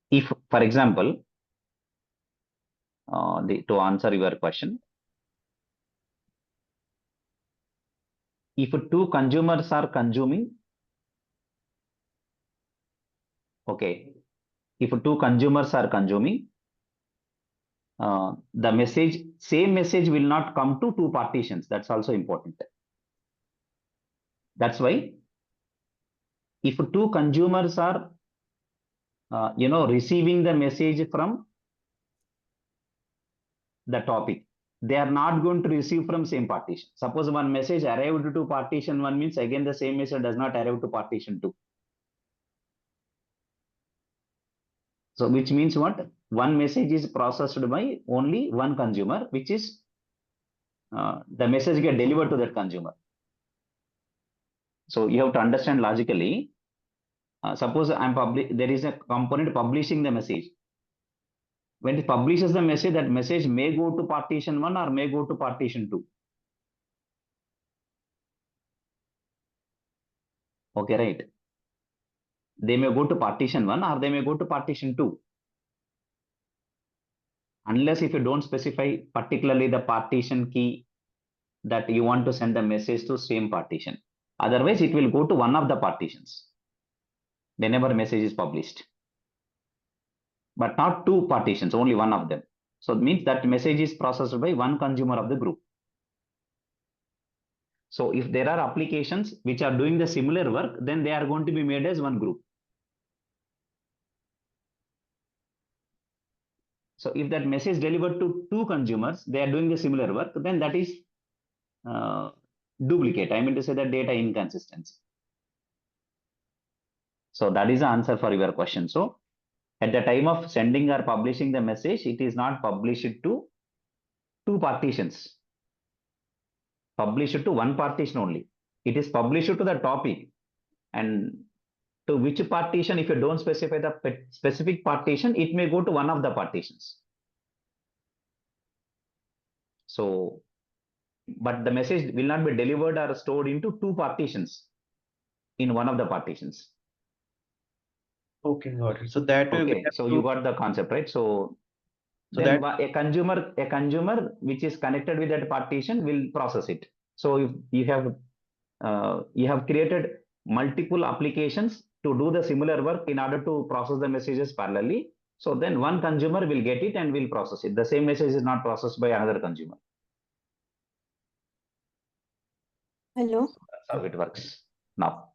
if, for example, to answer your question, if two consumers are consuming, okay, if two consumers are consuming, the same message will not come to two partitions. That's also important. That's why if two consumers are receiving the message from the topic, they are not going to receive from same partition. Suppose one message arrived to partition 1 means again the same message does not arrive to partition 2. So which means what? One message is processed by only one consumer, which is the message get delivered to that consumer. So you have to understand logically. Suppose there is a component publishing the message. When it publishes the message, that message may go to partition 1 or may go to partition 2. Okay, right? They may go to partition 1 or they may go to partition 2. Unless if you don't specify particularly the partition key that you want to send the message to same partition. Otherwise, it will go to one of the partitions whenever message is published. But not two partitions, only one of them. So it means that message is processed by one consumer of the group. So if there are applications which are doing the similar work, then they are going to be made as one group. So if that message delivered to two consumers, they are doing the similar work, then that is duplicate. I mean to say that data inconsistency. So that is the answer for your question. So at the time of sending or publishing the message, it is not published to two partitions. Published to one partition only. It is published to the topic. And to which partition, if you don't specify the specific partition, it may go to one of the partitions. So, but the message will not be delivered or stored into two partitions in one of the partitions. Okay, got it. So that way we Okay, have so to, you got the concept, right? So so then a consumer which is connected with that partition will process it. So if you have created multiple applications to do the similar work in order to process the messages parallelly. So then one consumer will get it and will process it. The same message is not processed by another consumer. Hello. So that's how it works now.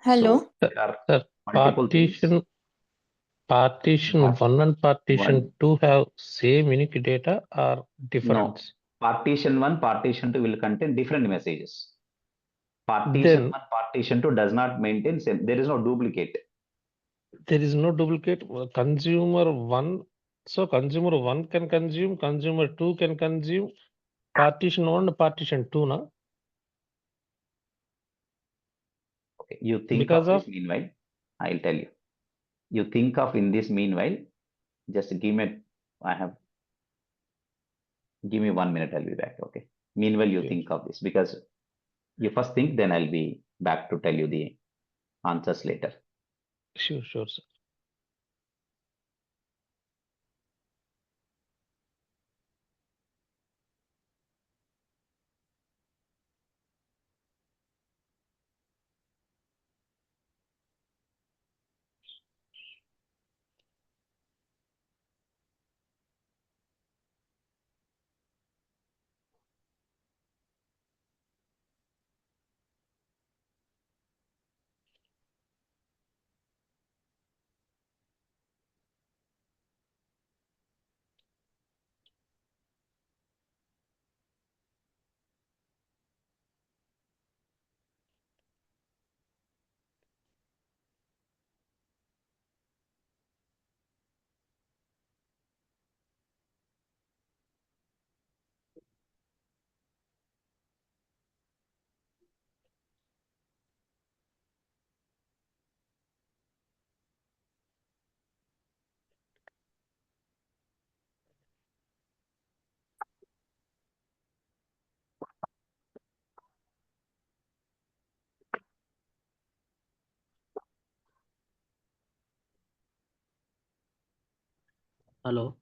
Hello. So there are Sir, multiple things. partition Part- 1 and partition one. 2 have same unique data or different? Partition 1, partition 2 will contain different messages. Partition Then 1, partition 2 does not maintain same. There is no duplicate. there is no duplicate. Consumer 1, so consumer 1 can consume, consumer 2 can consume, partition 1 and partition 2, na? Okay, you think Because of this of meanwhile, I'll tell you. You think of in this meanwhile, just give me 1 minute, I'll be back. Okay. Meanwhile, you Okay. think of this because you first think, then I'll be back to tell you the answers later. Sure, sir. Hello.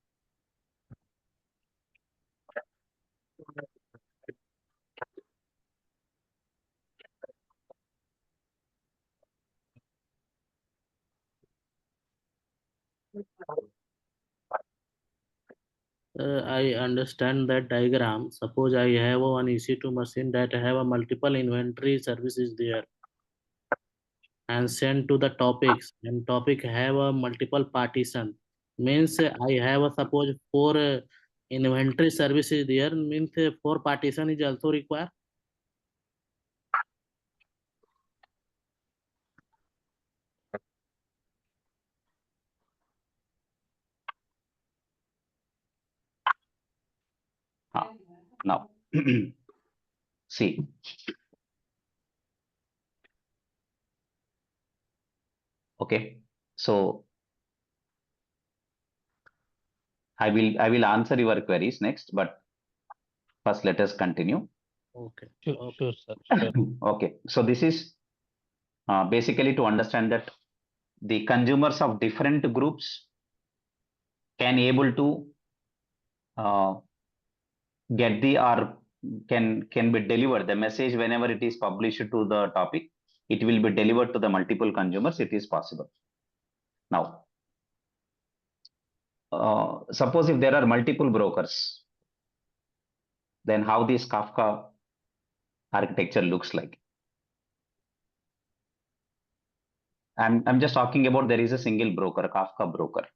I understand that diagram. Suppose I have one EC2 machine that have a multiple inventory services there and send to the topics, and topic have a multiple partition. Means I have a suppose four inventory service is there, means for partition is also required. Now, see, okay, so I will answer your queries next, but first let us continue. Okay. Sure, Okay. sure, sir. Sure. Okay, so this is basically to understand that the consumers of different groups can able to get the or can be delivered the message whenever it is published to the topic. It will be delivered to the multiple consumers. It is possible. Now, suppose if there are multiple brokers, then how this Kafka architecture looks like. I'm just talking about there is a single broker, Kafka broker.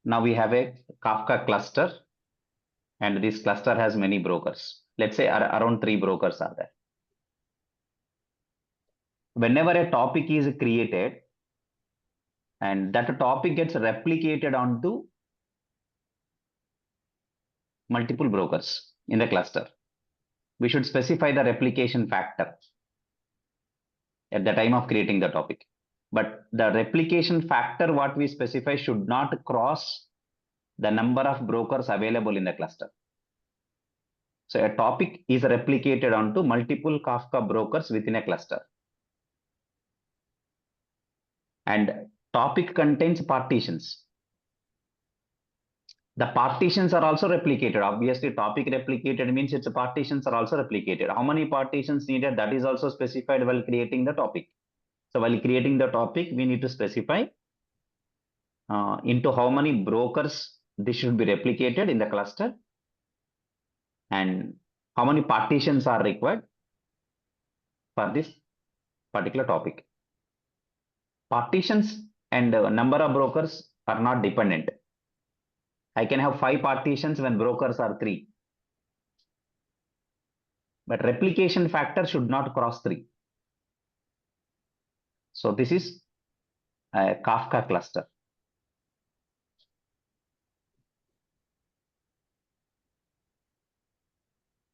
Now we have a Kafka cluster, and this cluster has many brokers. Let's say around 3 brokers are there. Whenever a topic is created, and that topic gets replicated onto multiple brokers in the cluster, we should specify the replication factor at the time of creating the topic. But the replication factor what we specify should not cross the number of brokers available in the cluster. So a topic is replicated onto multiple Kafka brokers within a cluster. And topic contains partitions. The partitions are also replicated. Obviously, topic replicated means its partitions are also replicated. How many partitions needed? That is also specified while creating the topic. So while creating the topic, we need to specify into how many brokers this should be replicated in the cluster, and how many partitions are required for this particular topic. Partitions and number of brokers are not dependent. I can have 5 partitions when brokers are 3. But replication factor should not cross 3. So this is a Kafka cluster.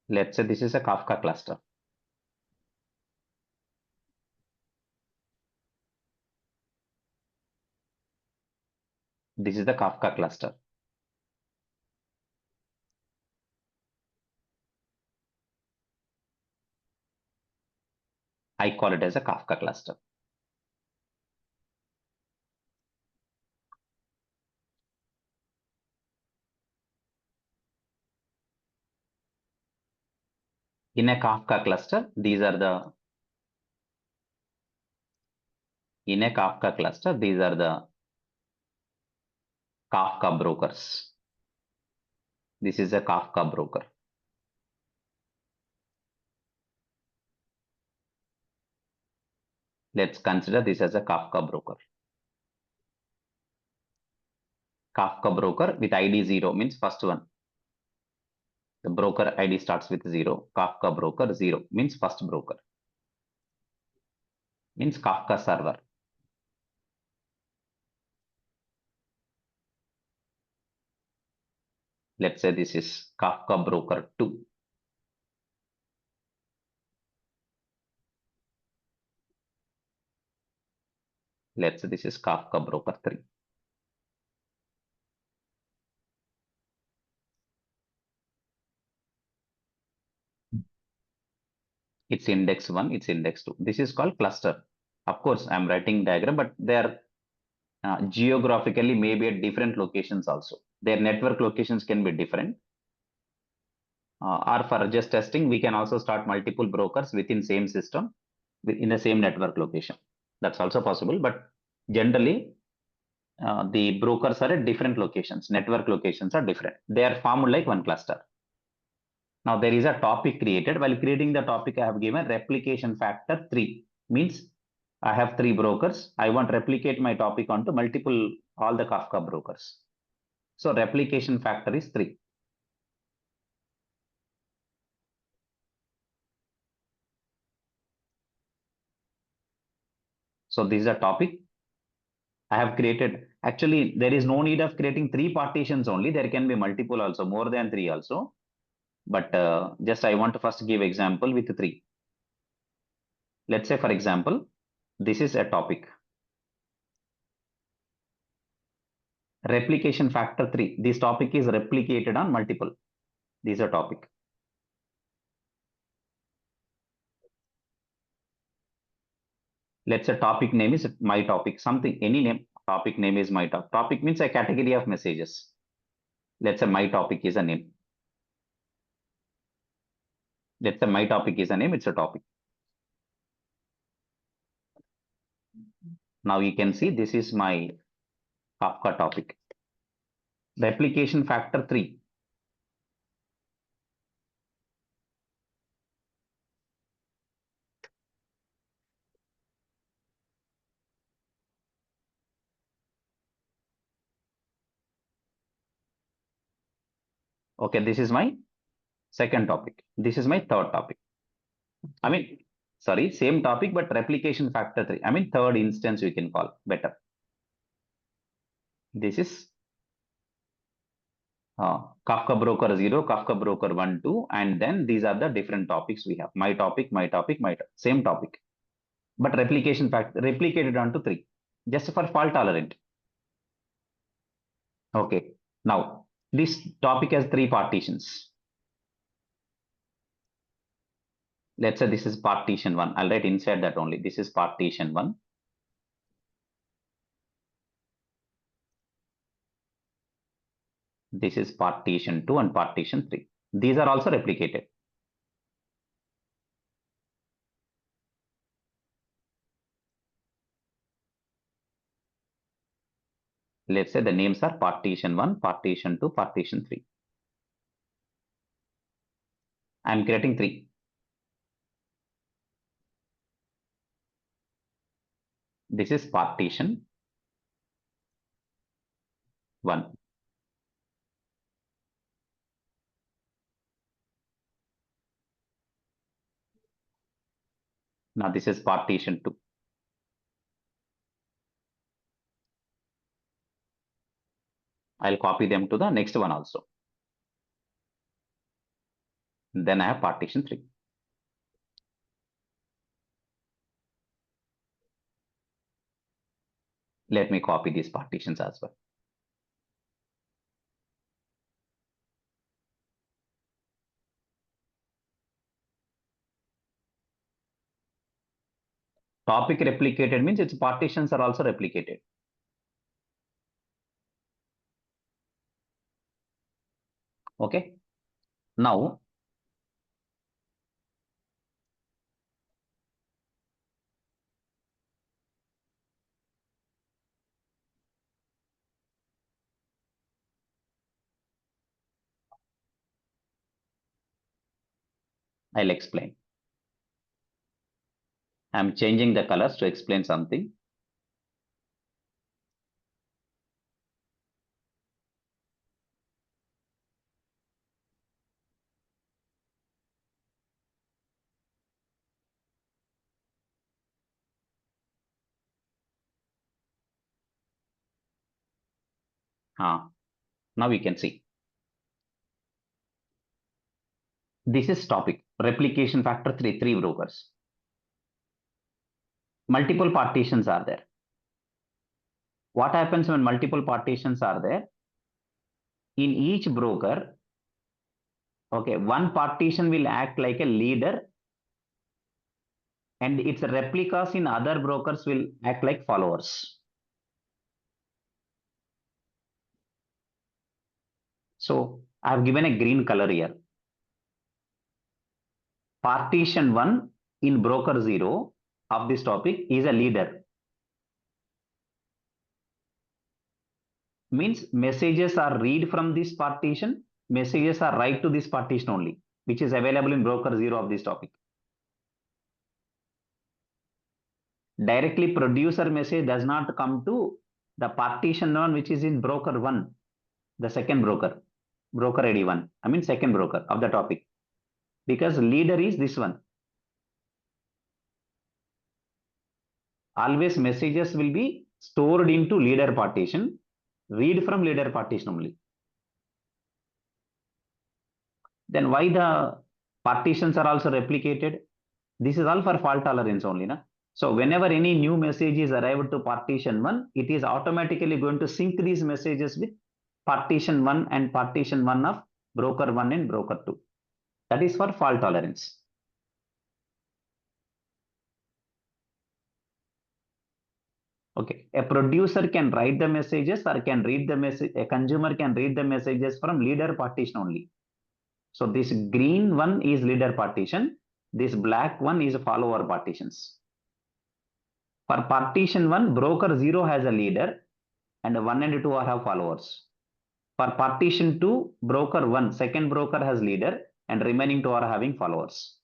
Let's say this is a Kafka cluster. This is the Kafka cluster. I call it as a Kafka cluster. In a Kafka cluster, these are the Kafka brokers. This is a Kafka broker. Let's consider this as a Kafka broker. Kafka broker with ID 0 means first one. The broker ID starts with 0. Kafka broker 0 means first broker. Means Kafka server. Let's say this is Kafka broker 2. Let's say this is Kafka broker 3. It's index 1, it's index 2. This is called cluster. Of course, I'm writing diagram, but they're geographically maybe at different locations also. Their network locations can be different. Or for just testing, we can also start multiple brokers within same system in the same network location. That's also possible, but generally the brokers are at different locations. Network locations are different. They are formed like one cluster. Now there is a topic created. While creating the topic, I have given replication factor 3. Means I have 3 brokers. I want to replicate my topic onto all the Kafka brokers. So replication factor is 3. So this is a topic I have created. Actually, there is no need of creating 3 partitions only. There can be multiple also, more than 3 also. But just I want to first give example with 3. Let's say, for example, this is a topic. Replication factor 3. This topic is replicated on multiple. This is a topic. Let's say topic name is my topic, something, any name. Topic name is my topic. Topic means a category of messages. Let's say my topic is a name. Let's say my topic is a name, it's a topic. Now you can see this is my Kafka topic. Replication factor 3. Okay, this is my second topic. This is my third topic. I mean, sorry, same topic, but replication factor 3. I mean, third instance we can call better. This is Kafka broker 0, Kafka broker 1, 2, and then these are the different topics we have. My topic, my topic, my same topic, but replication factor replicated onto 3, just for fault tolerant. Okay, now this topic has 3 partitions. Let's say this is partition 1. I'll write inside that only. This is partition 1. This is partition 2 and partition 3. These are also replicated. Let's say the names are partition 1, partition 2, partition 3. I'm creating 3. This is partition 1. Now this is partition 2. I'll copy them to the next one also. Then I have partition 3. Let me copy these partitions as well. Topic replicated means its partitions are also replicated. Okay. Now, I'll explain. I'm changing the colors to explain something. Now we can see. This is topic. Replication factor 3, 3 brokers. Multiple partitions are there. What happens when multiple partitions are there? In each broker, okay, one partition will act like a leader and its replicas in other brokers will act like followers. So I have given a green color here. Partition 1 in broker 0 of this topic is a leader. Means messages are read from this partition, messages are write to this partition only, which is available in broker 0 of this topic. Directly producer message does not come to the partition 1 which is in broker 1. the second broker, broker ID 1, I mean second broker of the topic, because leader is this one. Always messages will be stored into leader partition, read from leader partition only. Then why the partitions are also replicated? This is all for fault tolerance only. Na? So whenever any new message is arrived to partition 1, it is automatically going to sync these messages with partition 1 and partition 1 of broker 1 and broker 2. That is for fault tolerance. Okay, a producer can write the messages or can read the message, a consumer can read the messages from leader partition only. So this green one is leader partition, this black one is follower partitions. For partition 1, broker 0 has a leader and 1 and 2 have followers. For partition 2, broker 1, second broker has leader and remaining 2 are having followers.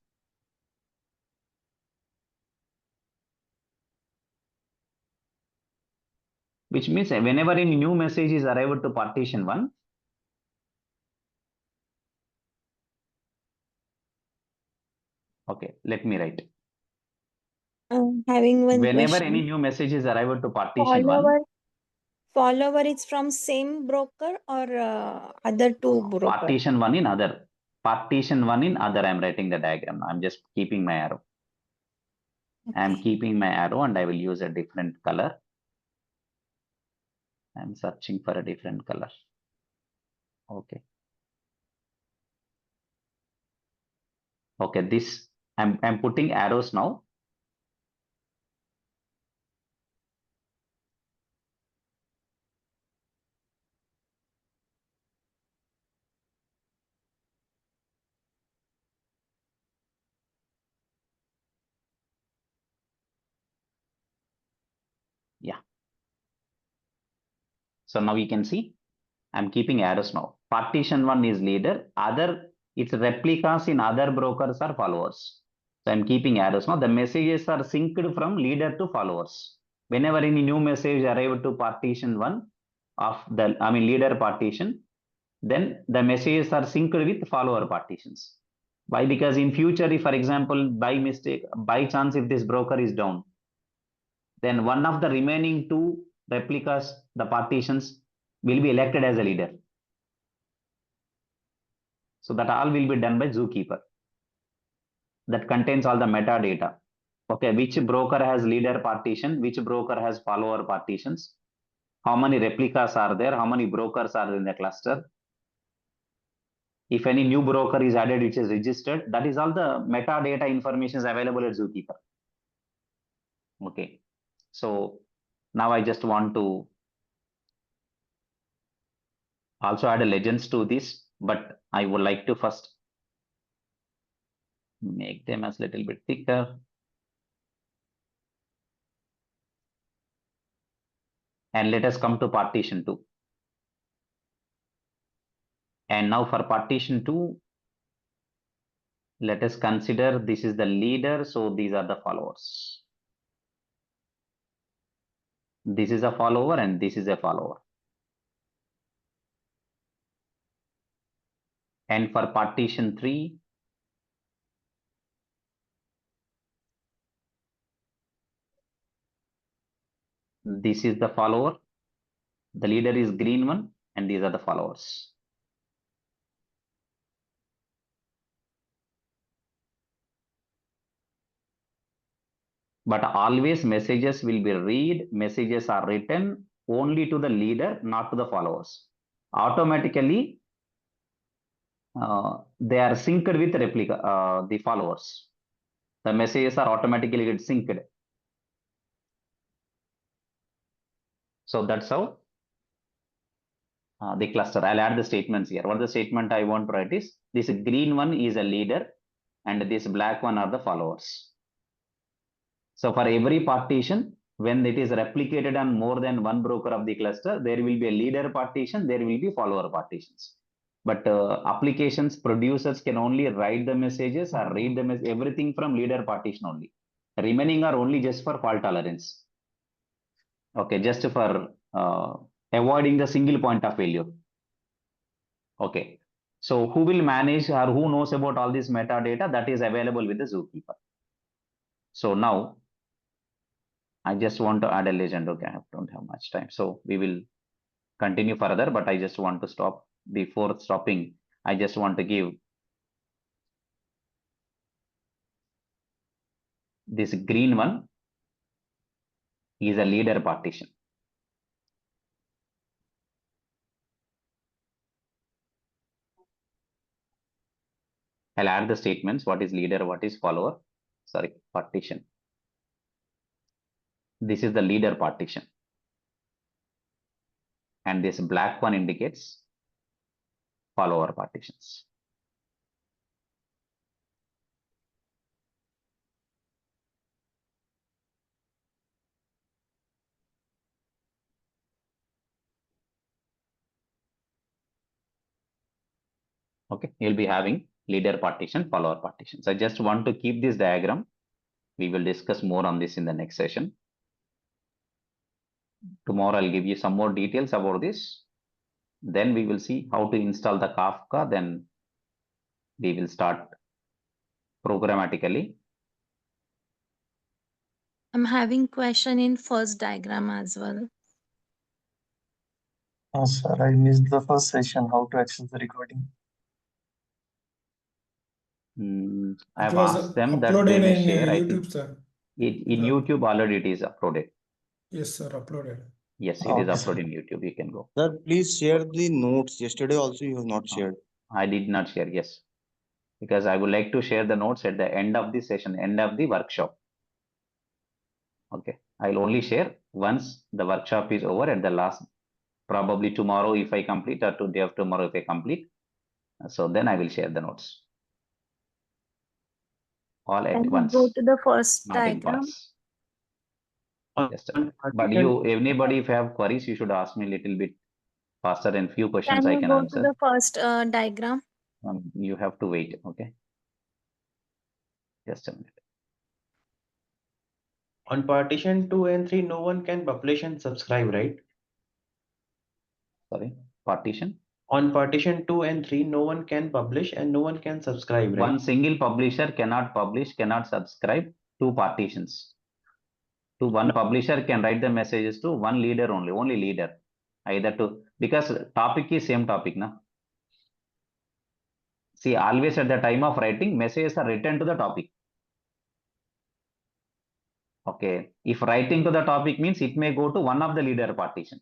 Which means whenever any new message is arrived to partition 1, okay, let me write. Having one Whenever question. any new message is arrived to partition 1, Follower is from same broker or other two broker? partition 1 in other. Partition 1 in other, I'm writing the diagram. I'm just keeping my arrow. I'm Okay. keeping my arrow and I will use a different color. I'm searching for a different color. Okay. Okay, this I'm putting arrows now. Yeah. So now you can see I'm keeping arrows now. Partition 1 is leader, other its replicas in other brokers are followers. So I'm keeping arrows now. The messages are synced from leader to followers. Whenever any new message arrived to partition 1 of the leader partition, then the messages are synced with follower partitions. Why? Because in future, if for example, by mistake, by chance, if this broker is down, then one of the remaining 2 replicas, the partitions, will be elected as a leader. So that all will be done by Zookeeper. That contains all the metadata. Okay, which broker has leader partition, which broker has follower partitions, how many replicas are there, how many brokers are in the cluster. If any new broker is added, which is registered, that is all the metadata information is available at Zookeeper. Okay, so now I just want to also add a legends to this, but I would like to first make them as a little bit thicker. And let us come to partition 2. And now for partition 2, let us consider this is the leader, so these are the followers. This is a follower and this is a follower. And for partition 3, this is the follower, the leader is green one, and these are the followers. But always messages will be read, messages are written only to the leader, not to the followers. Automatically, they are synced with the followers. The messages are automatically get synced. So that's how the cluster. I'll add the statements here. What the statement I want to write is this green one is a leader and this black one are the followers. So for every partition, when it is replicated on more than one broker of the cluster, there will be a leader partition, there will be follower partitions. But applications producers can only write the messages or read the message, everything from leader partition only. Remaining are only just for fault tolerance. Okay, just for avoiding the single point of failure. Okay. So who will manage or who knows about all this metadata that is available with the Zookeeper? So now I just want to add a legend. Okay, I don't have much time. So we will continue further, but I just want to stop. Before stopping, I just want to give this green one is a leader partition. I'll add the statements. What is leader? What is follower? Sorry, partition. This is the leader partition. And this black one indicates follower partitions. Okay, you'll be having leader partition, follower partitions. I just want to keep this diagram. We will discuss more on this in the next session. Tomorrow I'll give you some more details about this. Then we will see how to install the Kafka. Then we will start programmatically. I'm having question in first diagram as well. Sir, I missed the first session. How to access the recording? I have It was asked them that they uploaded may in share. I YouTube, think sir. in Yeah. YouTube already it is uploaded. Yes, sir, uploaded. Yes, it is Okay, sir. uploaded in YouTube. You can go. Sir, please share the notes. Yesterday also you have not shared. I did not share. Yes, because I would like to share the notes at the end of the session, end of the workshop. Okay, I'll only share once the workshop is over at the last, probably tomorrow if I complete, or today of tomorrow if I complete. So then I will share the notes. All at Can we once, go to the first not in diagram? parts. On Just a minute. But partition, you, anybody, if you have queries, you should ask me a little bit faster, and few questions Can I you can go to answer. the first diagram? You have to wait. Okay, just a minute. on partition 2 and 3, no one can publish and subscribe, right? Sorry, partition. On partition 2 and 3, no one can publish and no one can subscribe, right? One single publisher cannot publish, cannot subscribe to partitions. To one publisher can write the messages to one leader only leader. Either to, because topic is same topic, na. See, always at the time of writing, messages are written to the topic. Okay, if writing to the topic means it may go to one of the leader partition,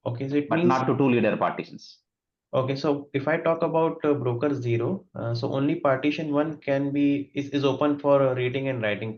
Okay, so it but means, not to two leader partitions. okay, so if I talk about broker 0, so only partition 1 can be is open for reading and writing.